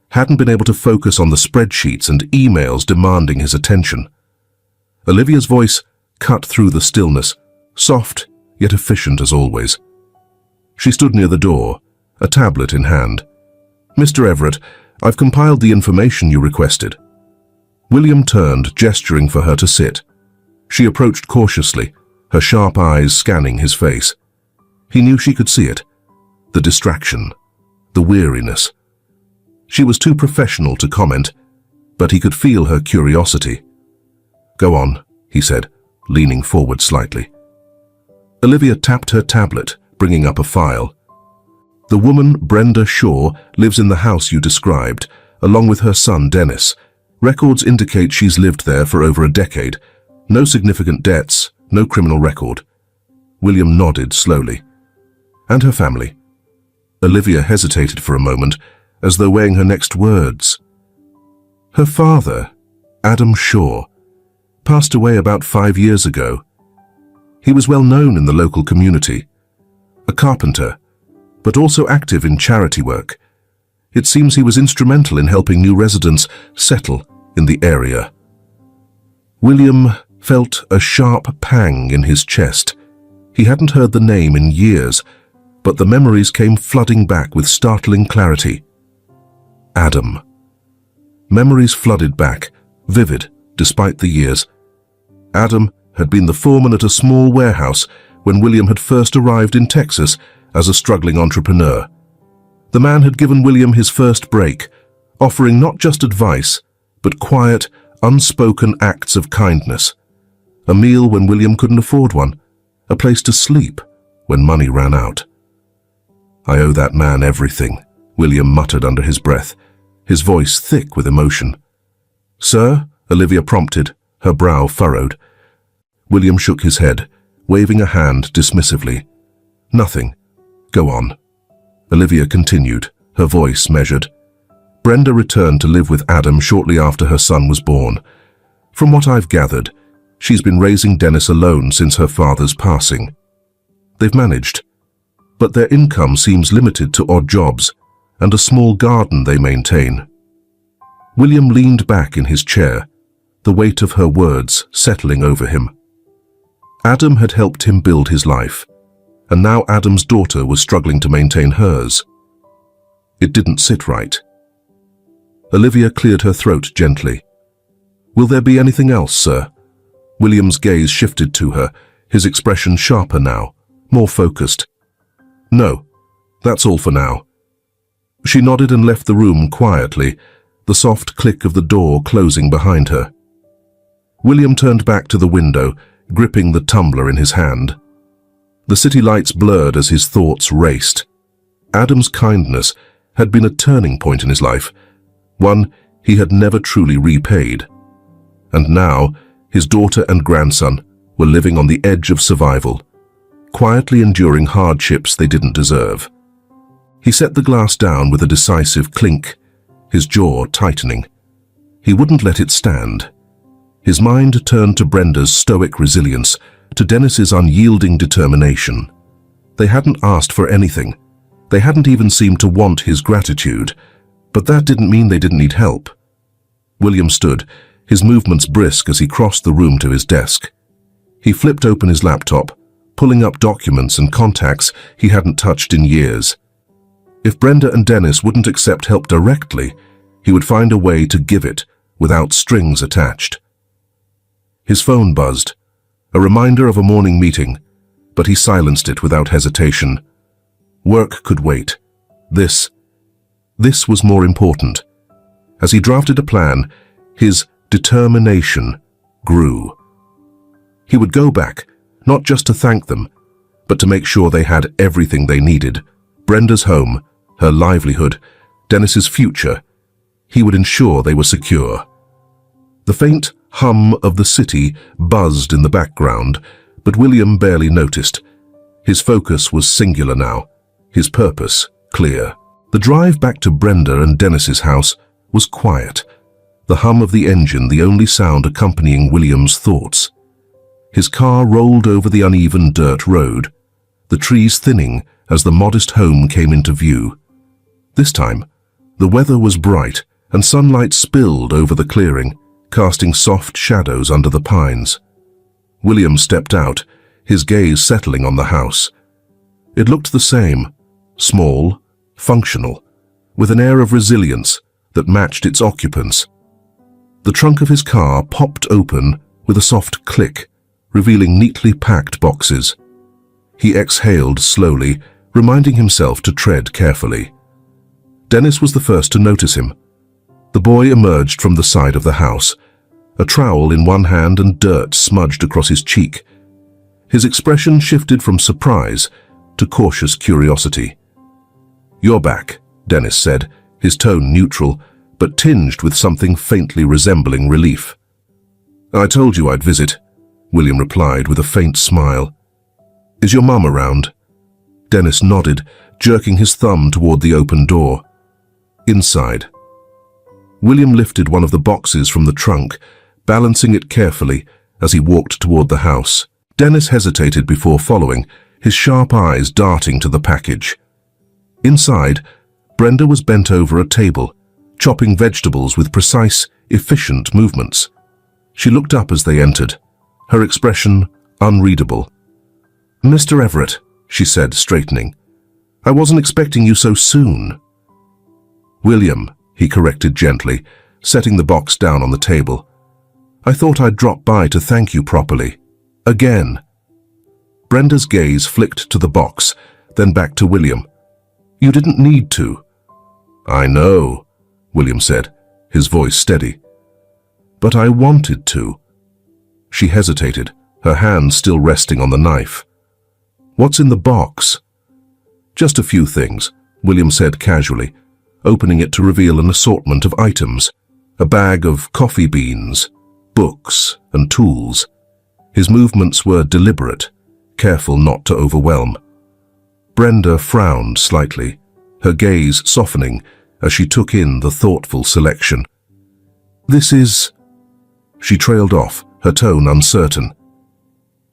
hadn't been able to focus on the spreadsheets and emails demanding his attention. Olivia's voice cut through the stillness, soft yet efficient as always. She stood near the door, a tablet in hand. "Mr. Everett, I've compiled the information you requested." William turned, gesturing for her to sit. She approached cautiously, her sharp eyes scanning his face. He knew she could see it. The distraction, the weariness. She was too professional to comment, but he could feel her curiosity. "Go on," he said, leaning forward slightly. Olivia tapped her tablet, bringing up a file. "The woman, Brenda Shaw, lives in the house you described, along with her son, Dennis. Records indicate she's lived there for over a decade. No significant debts, no criminal record." William nodded slowly. "And her family?" Olivia hesitated for a moment, as though weighing her next words. "Her father, Adam Shaw, passed away about 5 years ago. He was well known in the local community, a carpenter, but also active in charity work. It seems he was instrumental in helping new residents settle in the area." William felt a sharp pang in his chest. He hadn't heard the name in years, but the memories came flooding back with startling clarity. Adam. Memories flooded back, vivid despite the years. Adam had been the foreman at a small warehouse when William had first arrived in Texas as a struggling entrepreneur. The man had given William his first break, offering not just advice, but quiet, unspoken acts of kindness. A meal when William couldn't afford one, a place to sleep when money ran out. "I owe that man everything," William muttered under his breath, his voice thick with emotion. "Sir?" Olivia prompted, her brow furrowed. William shook his head, waving a hand dismissively. "Nothing. Go on." Olivia continued, her voice measured. "Brenda returned to live with Adam shortly after her son was born. From what I've gathered, she's been raising Dennis alone since her father's passing. They've managed, but their income seems limited to odd jobs and a small garden they maintain." William leaned back in his chair, the weight of her words settling over him. Adam had helped him build his life, and now Adam's daughter was struggling to maintain hers. It didn't sit right. Olivia cleared her throat gently. "Will there be anything else, sir?" William's gaze shifted to her, his expression sharper now, more focused. "No, that's all for now." She nodded and left the room quietly, the soft click of the door closing behind her. William turned back to the window, gripping the tumbler in his hand. The city lights blurred as his thoughts raced. Adam's kindness had been a turning point in his life, one he had never truly repaid. And now, his daughter and grandson were living on the edge of survival, quietly enduring hardships they didn't deserve. He set the glass down with a decisive clink, his jaw tightening. He wouldn't let it stand. His mind turned to Brenda's stoic resilience, to Dennis's unyielding determination. They hadn't asked for anything. They hadn't even seemed to want his gratitude, but that didn't mean they didn't need help. William stood, his movements brisk as he crossed the room to his desk. He flipped open his laptop, pulling up documents and contacts he hadn't touched in years. If Brenda and Dennis wouldn't accept help directly, he would find a way to give it without strings attached. His phone buzzed, a reminder of a morning meeting, but he silenced it without hesitation. Work could wait. This was more important. As he drafted a plan, his determination grew. He would go back, not just to thank them, but to make sure they had everything they needed. Brenda's home, her livelihood, Dennis's future. He would ensure they were secure. The faint hum of the city buzzed in the background, but William barely noticed. His focus was singular now, his purpose clear. The drive back to Brenda and Dennis's house was quiet, the hum of the engine the only sound accompanying William's thoughts. His car rolled over the uneven dirt road, the trees thinning as the modest home came into view. This time, the weather was bright and sunlight spilled over the clearing, casting soft shadows under the pines. William stepped out, his gaze settling on the house. It looked the same, small, functional, with an air of resilience that matched its occupants. The trunk of his car popped open with a soft click, revealing neatly packed boxes. He exhaled slowly, reminding himself to tread carefully. Dennis was the first to notice him. The boy emerged from the side of the house, a trowel in one hand and dirt smudged across his cheek. His expression shifted from surprise to cautious curiosity. "You're back," Dennis said, his tone neutral, but tinged with something faintly resembling relief. "I told you I'd visit," William replied with a faint smile. "Is your mum around?" Dennis nodded, jerking his thumb toward the open door. "Inside." William lifted one of the boxes from the trunk, balancing it carefully as he walked toward the house. Dennis hesitated before following, his sharp eyes darting to the package. Inside, Brenda was bent over a table, chopping vegetables with precise, efficient movements. She looked up as they entered, her expression unreadable. "Mr. Everett," she said, straightening. "I wasn't expecting you so soon." "William," he corrected gently, setting the box down on the table. "I thought I'd drop by to thank you properly. Again." Brenda's gaze flicked to the box, then back to William. "You didn't need to." "I know," William said, his voice steady. "But I wanted to." She hesitated, her hand still resting on the knife. "What's in the box?" "Just a few things," William said casually, opening it to reveal an assortment of items, a bag of coffee beans, books, and tools. His movements were deliberate, careful not to overwhelm. Brenda frowned slightly, her gaze softening as she took in the thoughtful selection. "This is..." She trailed off, her tone uncertain.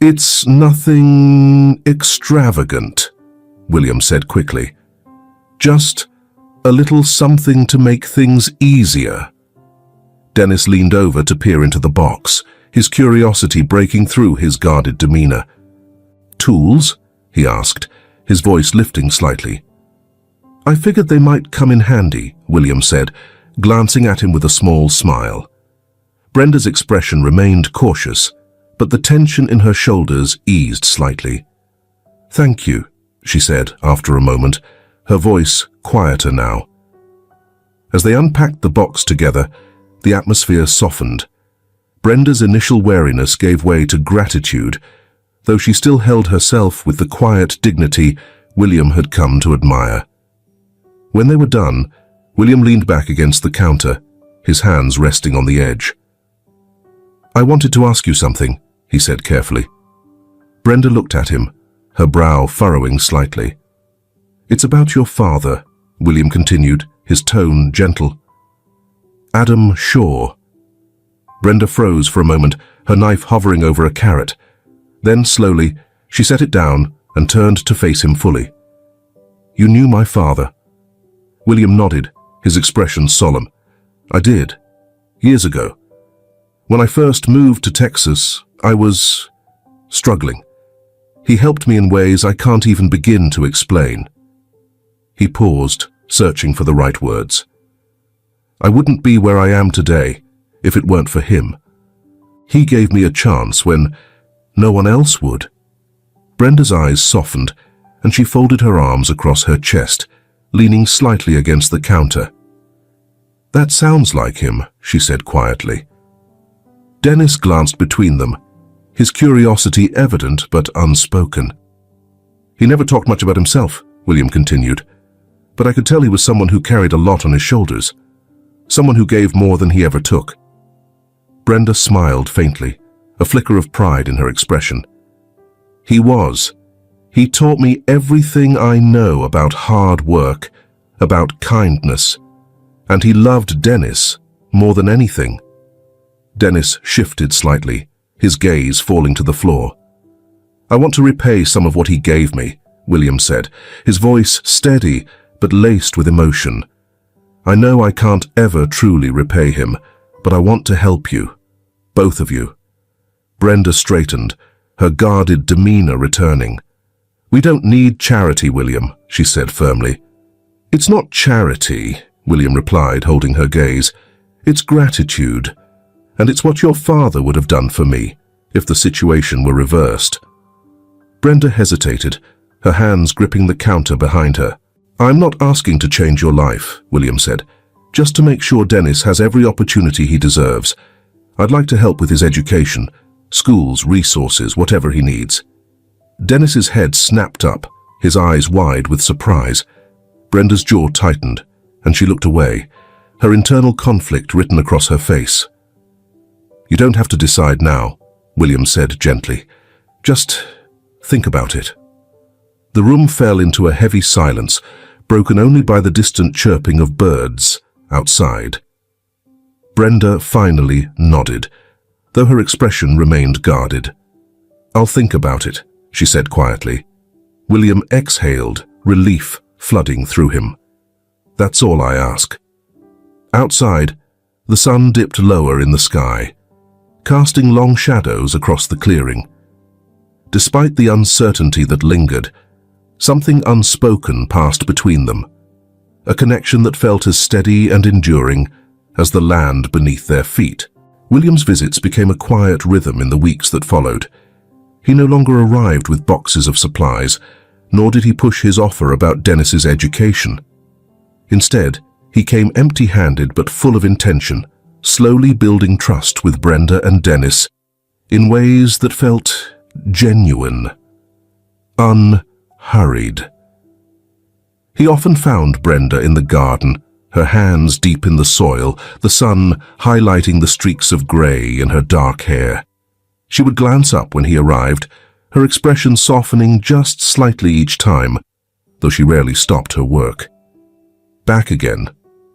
"It's nothing extravagant," William said quickly. "Just a little something to make things easier." Dennis leaned over to peer into the box, his curiosity breaking through his guarded demeanor. "Tools?" he asked, his voice lifting slightly. "I figured they might come in handy," William said, glancing at him with a small smile. Brenda's expression remained cautious, but the tension in her shoulders eased slightly. "Thank you," she said after a moment, her voice quieter now. As they unpacked the box together, the atmosphere softened. Brenda's initial wariness gave way to gratitude, though she still held herself with the quiet dignity William had come to admire. When they were done, William leaned back against the counter, his hands resting on the edge. "I wanted to ask you something," he said carefully. Brenda looked at him, her brow furrowing slightly. "It's about your father," William continued, his tone gentle. "Adam Shaw." Brenda froze for a moment, her knife hovering over a carrot. Then, slowly, she set it down and turned to face him fully. "You knew my father?" William nodded, his expression solemn. "I did. Years ago. When I first moved to Texas, I was struggling. He helped me in ways I can't even begin to explain." He paused, searching for the right words. "I wouldn't be where I am today if it weren't for him. He gave me a chance when no one else would." Brenda's eyes softened, and she folded her arms across her chest, leaning slightly against the counter. "That sounds like him," she said quietly. Dennis glanced between them, his curiosity evident but unspoken. "He never talked much about himself," William continued, "but I could tell he was someone who carried a lot on his shoulders, someone who gave more than he ever took." Brenda smiled faintly, a flicker of pride in her expression. "He was. He taught me everything I know about hard work, about kindness, and he loved Dennis more than anything." Dennis shifted slightly, his gaze falling to the floor. "I want to repay some of what he gave me," William said, his voice steady but laced with emotion. "I know I can't ever truly repay him, but I want to help you, both of you." Brenda straightened, her guarded demeanor returning. "We don't need charity, William," she said firmly. "It's not charity," William replied, holding her gaze. "It's gratitude. And it's what your father would have done for me, if the situation were reversed." Brenda hesitated, her hands gripping the counter behind her. "I'm not asking to change your life," William said, "just to make sure Dennis has every opportunity he deserves. I'd like to help with his education, schools, resources, whatever he needs." Dennis's head snapped up, his eyes wide with surprise. Brenda's jaw tightened, and she looked away, her internal conflict written across her face. "You don't have to decide now," William said gently. "Just think about it." The room fell into a heavy silence, broken only by the distant chirping of birds outside. Brenda finally nodded, though her expression remained guarded. "I'll think about it," she said quietly. William exhaled, relief flooding through him. "That's all I ask." Outside, the sun dipped lower in the sky, casting long shadows across the clearing. Despite the uncertainty that lingered, something unspoken passed between them, a connection that felt as steady and enduring as the land beneath their feet. William's visits became a quiet rhythm in the weeks that followed. He no longer arrived with boxes of supplies, nor did he push his offer about Dennis's education. Instead, he came empty-handed but full of intention, slowly building trust with Brenda and Dennis in ways that felt genuine, unhurried. He often found Brenda in the garden, her hands deep in the soil, the sun highlighting the streaks of grey in her dark hair. She would glance up when he arrived, her expression softening just slightly each time, though she rarely stopped her work. "Back again,"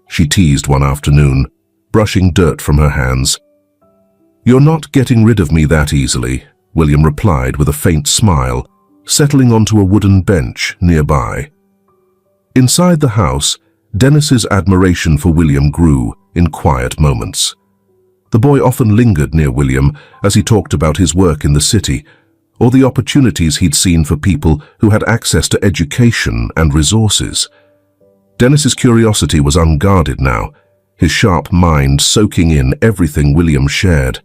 she teased one afternoon, brushing dirt from her hands. "You're not getting rid of me that easily," William replied with a faint smile, settling onto a wooden bench nearby. Inside the house, Dennis's admiration for William grew in quiet moments. The boy often lingered near William as he talked about his work in the city, or the opportunities he'd seen for people who had access to education and resources. Dennis's curiosity was unguarded now, his sharp mind soaking in everything William shared.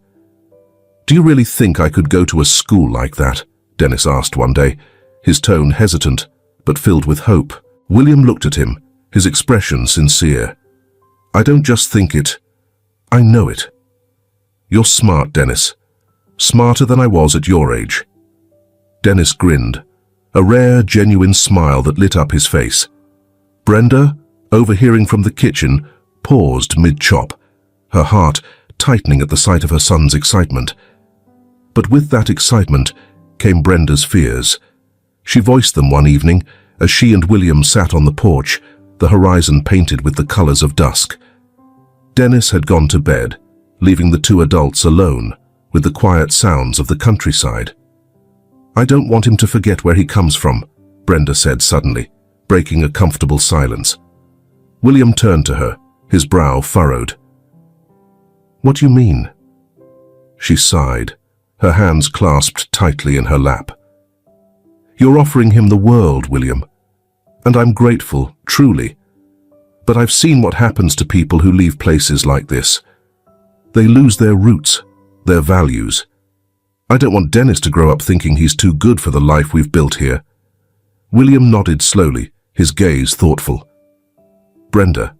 "Do you really think I could go to a school like that?" Dennis asked one day, his tone hesitant, but filled with hope. William looked at him, his expression sincere. "I don't just think it, I know it. You're smart, Dennis. Smarter than I was at your age." Dennis grinned, a rare, genuine smile that lit up his face. Brenda, overhearing from the kitchen, paused mid-chop, her heart tightening at the sight of her son's excitement. But with that excitement came Brenda's fears. She voiced them one evening as she and William sat on the porch, the horizon painted with the colors of dusk. Dennis had gone to bed, leaving the two adults alone with the quiet sounds of the countryside. "I don't want him to forget where he comes from," Brenda said suddenly, breaking a comfortable silence. William turned to her, his brow furrowed. "What do you mean?" She sighed, her hands clasped tightly in her lap. "You're offering him the world, William, and I'm grateful, truly. But I've seen what happens to people who leave places like this. They lose their roots, their values. I don't want Dennis to grow up thinking he's too good for the life we've built here." William nodded slowly, his gaze thoughtful. "Brenda,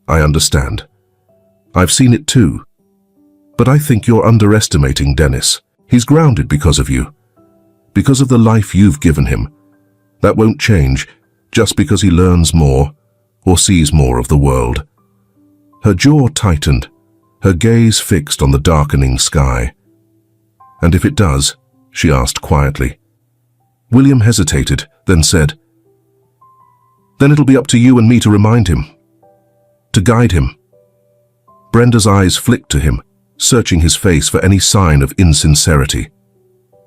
I understand. I've seen it too. But I think you're underestimating Dennis. He's grounded because of you, because of the life you've given him. That won't change just because he learns more or sees more of the world." Her jaw tightened, her gaze fixed on the darkening sky. "And if it does?" she asked quietly. William hesitated, then said, "Then it'll be up to you and me to remind him, to guide him." Brenda's eyes flicked to him, searching his face for any sign of insincerity.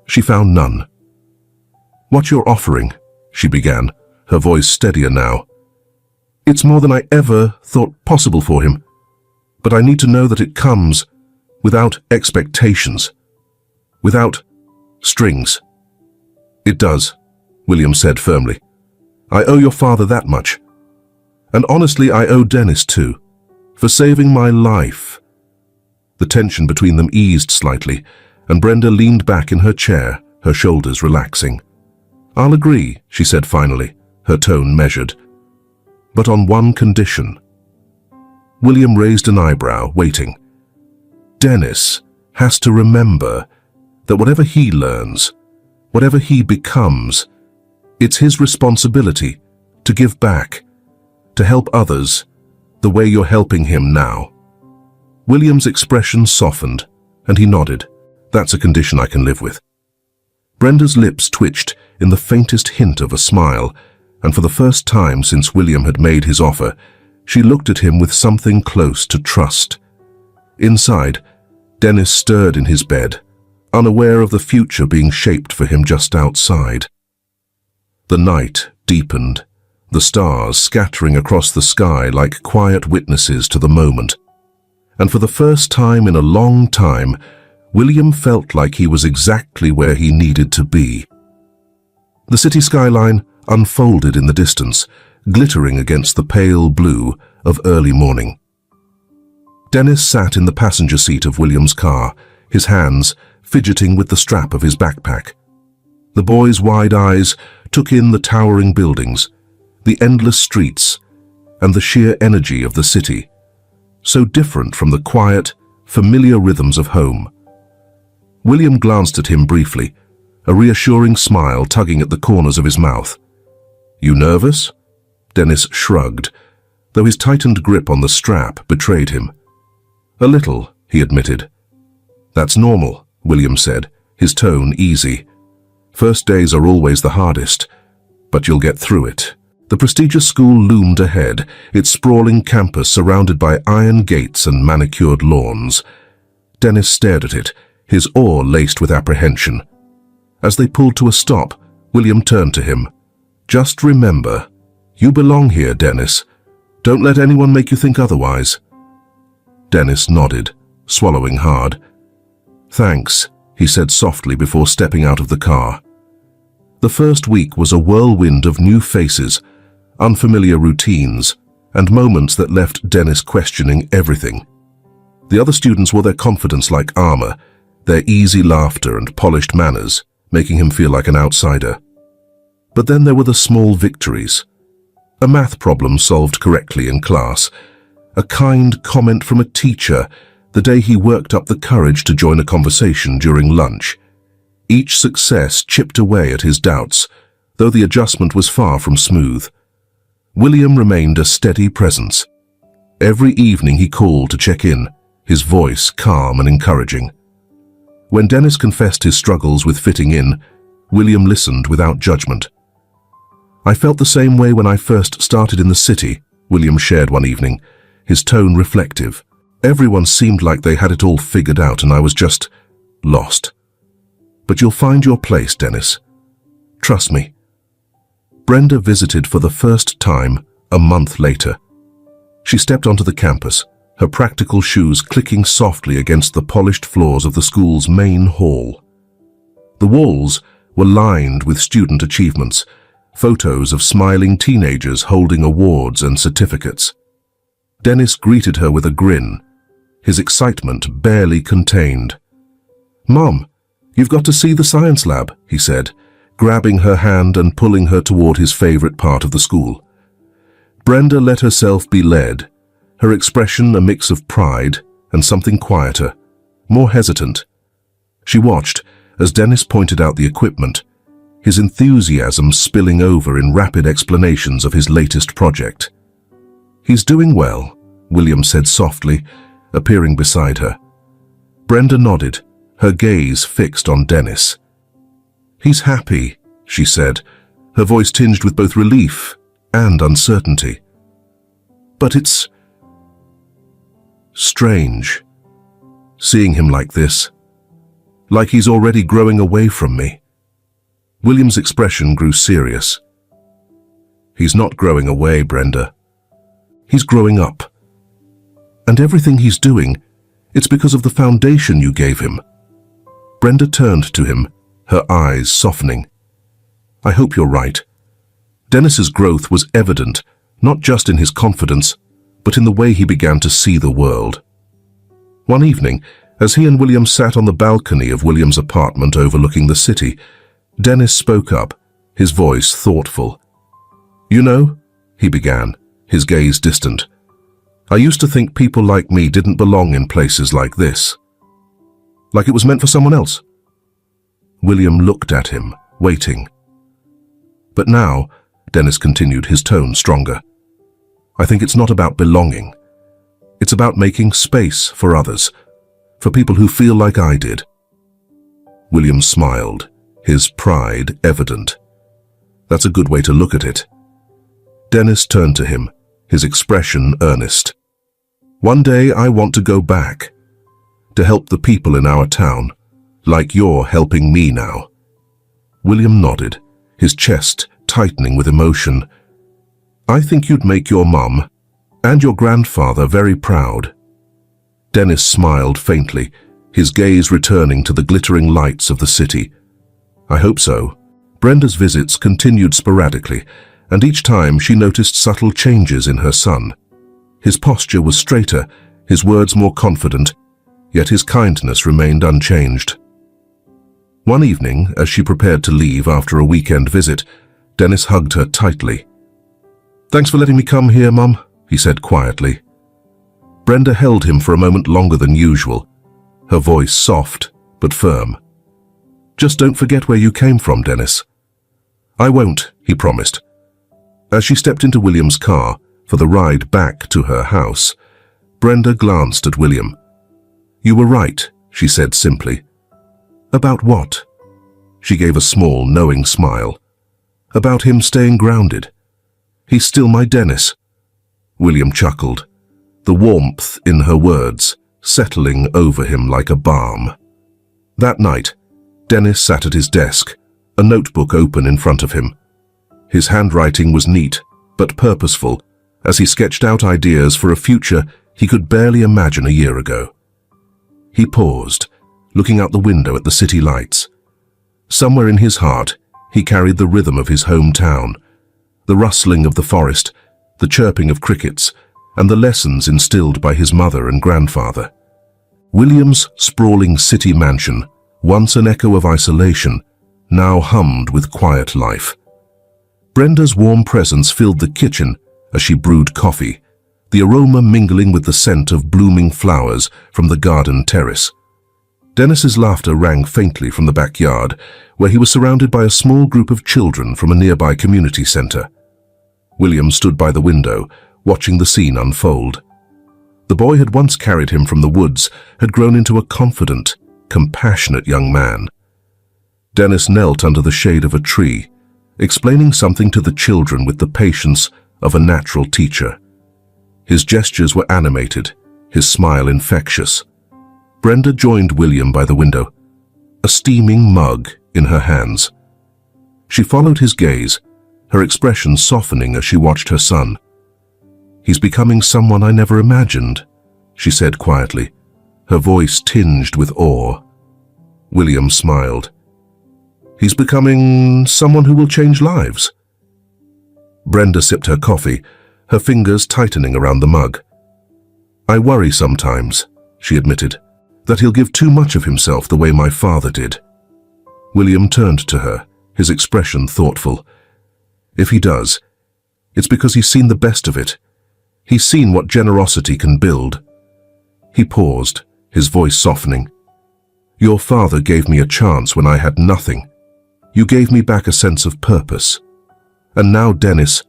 She found none. "What you're offering," she began, her voice steadier now, "it's more than I ever thought possible for him. But I need to know that it comes without expectations, without strings." "It does," William said firmly. "I owe your father that much. And honestly, I owe Dennis too, for saving my life." The tension between them eased slightly, and Brenda leaned back in her chair, her shoulders relaxing. "I'll agree," she said finally, her tone measured. "But on one condition." William raised an eyebrow, waiting. "Dennis has to remember that whatever he learns, whatever he becomes, it's his responsibility to give back, to help others the way you're helping him now." William's expression softened, and he nodded. "That's a condition I can live with." Brenda's lips twitched in the faintest hint of a smile, and for the first time since William had made his offer, she looked at him with something close to trust. Inside, Dennis stirred in his bed, unaware of the future being shaped for him just outside. The night deepened, the stars scattering across the sky like quiet witnesses to the moment. And for the first time in a long time, William felt like he was exactly where he needed to be. The city skyline unfolded in the distance, glittering against the pale blue of early morning. Dennis sat in the passenger seat of William's car, his hands fidgeting with the strap of his backpack. The boy's wide eyes took in the towering buildings, the endless streets, and the sheer energy of the city, so different from the quiet, familiar rhythms of home. William glanced at him briefly, a reassuring smile tugging at the corners of his mouth. "You nervous?" Dennis shrugged, though his tightened grip on the strap betrayed him. "A little," he admitted. "That's normal," William said, his tone easy. "First days are always the hardest, but you'll get through it." The prestigious school loomed ahead, its sprawling campus surrounded by iron gates and manicured lawns. Dennis stared at it, his awe laced with apprehension. As they pulled to a stop, William turned to him. "Just remember, you belong here, Dennis. Don't let anyone make you think otherwise." Dennis nodded, swallowing hard. "Thanks," he said softly before stepping out of the car. The first week was a whirlwind of new faces, unfamiliar routines, and moments that left Dennis questioning everything. The other students wore their confidence like armor, their easy laughter and polished manners, making him feel like an outsider. But then there were the small victories. A math problem solved correctly in class, a kind comment from a teacher the day he worked up the courage to join a conversation during lunch. Each success chipped away at his doubts, though the adjustment was far from smooth. William remained a steady presence. Every evening he called to check in, his voice calm and encouraging. When Dennis confessed his struggles with fitting in, William listened without judgment. "I felt the same way when I first started in the city," William shared one evening, his tone reflective. "Everyone seemed like they had it all figured out and I was just lost. But you'll find your place, Dennis. Trust me." Brenda visited for the first time a month later. She stepped onto the campus, her practical shoes clicking softly against the polished floors of the school's main hall. The walls were lined with student achievements, photos of smiling teenagers holding awards and certificates. Dennis greeted her with a grin, his excitement barely contained. "Mom, you've got to see the science lab," he said, grabbing her hand and pulling her toward his favorite part of the school. Brenda let herself be led, her expression a mix of pride and something quieter, more hesitant. She watched as Dennis pointed out the equipment, his enthusiasm spilling over in rapid explanations of his latest project. "He's doing well," William said softly, appearing beside her. Brenda nodded, her gaze fixed on Dennis. "He's happy," she said, her voice tinged with both relief and uncertainty. "But it's strange, seeing him like this, like he's already growing away from me." William's expression grew serious. "He's not growing away, Brenda. He's growing up. And everything he's doing, it's because of the foundation you gave him." Brenda turned to him, her eyes softening. "I hope you're right." Dennis's growth was evident, not just in his confidence, but in the way he began to see the world. One evening, as he and William sat on the balcony of William's apartment overlooking the city, Dennis spoke up, his voice thoughtful. "You know," he began, his gaze distant, "I used to think people like me didn't belong in places like this. Like it was meant for someone else." William looked at him, waiting. "But now," Dennis continued, his tone stronger, "I think it's not about belonging. It's about making space for others, for people who feel like I did." William smiled, his pride evident. "That's a good way to look at it." Dennis turned to him, his expression earnest. "One day I want to go back, to help the people in our town, like you're helping me now." William nodded, his chest tightening with emotion. "I think you'd make your mum and your grandfather very proud." Dennis smiled faintly, his gaze returning to the glittering lights of the city. "I hope so." Brenda's visits continued sporadically, and each time she noticed subtle changes in her son. His posture was straighter, his words more confident, yet his kindness remained unchanged. One evening, as she prepared to leave after a weekend visit, Dennis hugged her tightly. "Thanks for letting me come here, Mum," he said quietly. Brenda held him for a moment longer than usual, her voice soft but firm. "Just don't forget where you came from, Dennis." "I won't," he promised. As she stepped into William's car for the ride back to her house, Brenda glanced at William. "You were right," she said simply. "About what?" She gave a small, knowing smile. "About him staying grounded. He's still my Dennis." William chuckled, the warmth in her words settling over him like a balm. That night, Dennis sat at his desk, a notebook open in front of him. His handwriting was neat, but purposeful, as he sketched out ideas for a future he could barely imagine a year ago. He paused, looking out the window at the city lights. Somewhere in his heart, he carried the rhythm of his hometown, the rustling of the forest, the chirping of crickets, and the lessons instilled by his mother and grandfather. William's sprawling city mansion, once an echo of isolation, now hummed with quiet life. Brenda's warm presence filled the kitchen as she brewed coffee, the aroma mingling with the scent of blooming flowers from the garden terrace. Dennis's laughter rang faintly from the backyard, where he was surrounded by a small group of children from a nearby community center. William stood by the window, watching the scene unfold. The boy had once carried him from the woods, had grown into a confident, compassionate young man. Dennis knelt under the shade of a tree, explaining something to the children with the patience of a natural teacher. His gestures were animated, his smile infectious. Brenda joined William by the window, a steaming mug in her hands. She followed his gaze, her expression softening as she watched her son. "He's becoming someone I never imagined," she said quietly, her voice tinged with awe. William smiled. "He's becoming someone who will change lives." Brenda sipped her coffee, her fingers tightening around the mug. "I worry sometimes," she admitted, "that he'll give too much of himself the way my father did." William turned to her, his expression thoughtful. "If he does, it's because he's seen the best of it. He's seen what generosity can build." He paused, his voice softening. "Your father gave me a chance when I had nothing. You gave me back a sense of purpose. And now Dennis,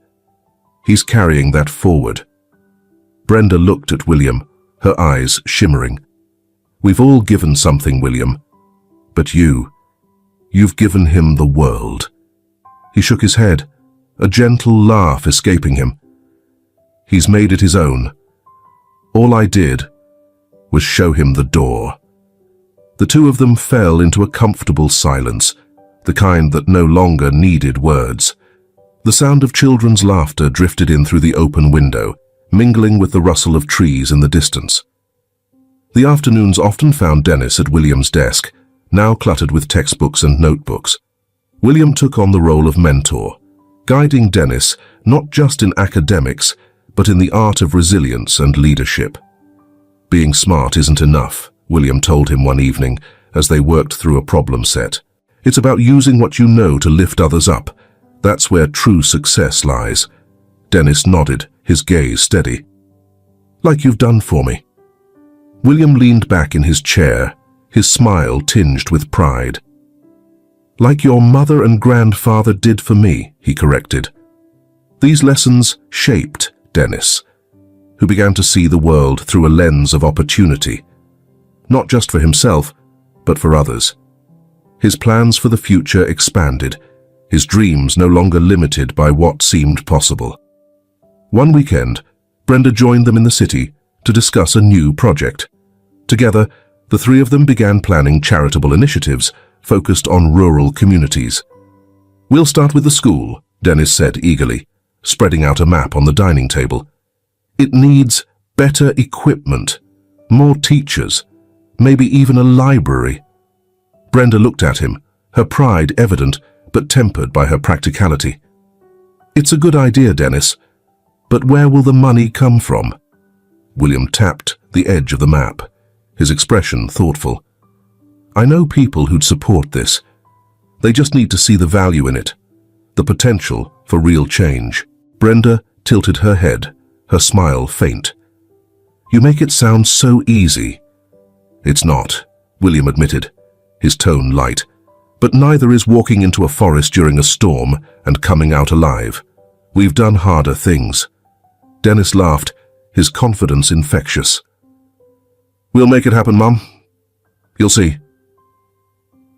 he's carrying that forward." Brenda looked at William, her eyes shimmering. "We've all given something, William. But you've given him the world." He shook his head, a gentle laugh escaping him. "He's made it his own. All I did was show him the door." The two of them fell into a comfortable silence, the kind that no longer needed words. The sound of children's laughter drifted in through the open window, mingling with the rustle of trees in the distance. The afternoons often found Dennis at William's desk, now cluttered with textbooks and notebooks. William took on the role of mentor, guiding Dennis not just in academics, but in the art of resilience and leadership. "Being smart isn't enough," William told him one evening as they worked through a problem set. "It's about using what you know to lift others up. That's where true success lies." Dennis nodded, his gaze steady. "Like you've done for me." William leaned back in his chair, his smile tinged with pride. "Like your mother and grandfather did for me," he corrected. These lessons shaped Dennis, who began to see the world through a lens of opportunity, not just for himself, but for others. His plans for the future expanded, his dreams no longer limited by what seemed possible. One weekend, Brenda joined them in the city to discuss a new project. Together, the three of them began planning charitable initiatives focused on rural communities. "We'll start with the school," Dennis said eagerly, spreading out a map on the dining table. "It needs better equipment, more teachers, maybe even a library." Brenda looked at him, her pride evident but tempered by her practicality. "It's a good idea, Dennis, but where will the money come from?" William tapped the edge of the map, his expression thoughtful. "I know people who'd support this. They just need to see the value in it, the potential for real change." Brenda tilted her head, her smile faint. "You make it sound so easy." "It's not," William admitted, his tone light. "But neither is walking into a forest during a storm and coming out alive. We've done harder things." Dennis laughed, his confidence infectious. "We'll make it happen, Mum. You'll see."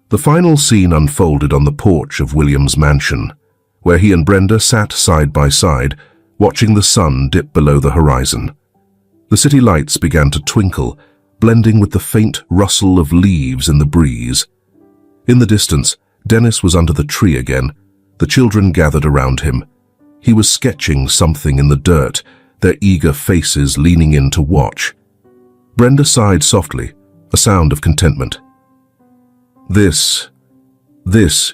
The final scene unfolded on the porch of William's mansion, where he and Brenda sat side by side, watching the sun dip below the horizon. The city lights began to twinkle, blending with the faint rustle of leaves in the breeze. In the distance, Dennis was under the tree again, the children gathered around him. He was sketching something in the dirt, their eager faces leaning in to watch. Brenda sighed softly, a sound of contentment. This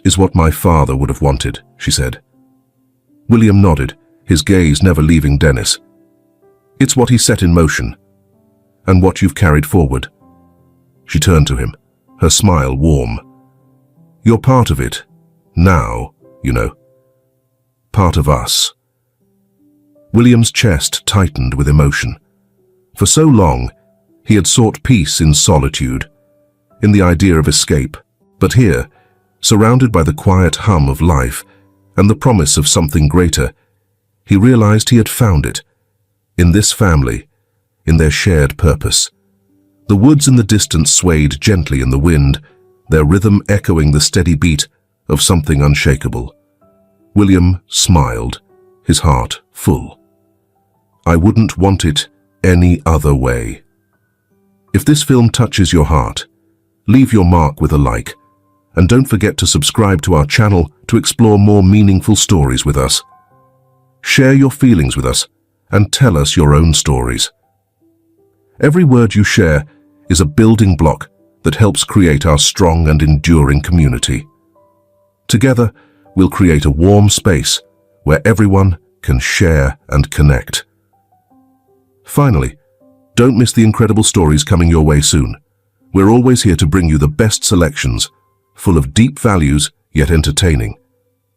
is what my father would have wanted," she said. William nodded, his gaze never leaving Dennis. It's what he set in motion, and what you've carried forward. She turned to him, her smile warm. You're part of it, now, you know. Part of us. William's chest tightened with emotion. For so long, he had sought peace in solitude, in the idea of escape. But here, surrounded by the quiet hum of life and the promise of something greater, he realized he had found it. In this family, in their shared purpose. The woods in the distance swayed gently in the wind, their rhythm echoing the steady beat of something unshakable. William smiled, his heart full. I wouldn't want it any other way. If this film touches your heart, leave your mark with a like, and don't forget to subscribe to our channel to explore more meaningful stories with us. Share your feelings with us and tell us your own stories. Every word you share is a building block that helps create our strong and enduring community. Together, we'll create a warm space where everyone can share and connect. Finally, don't miss the incredible stories coming your way soon. We're always here to bring you the best selections, full of deep values yet entertaining.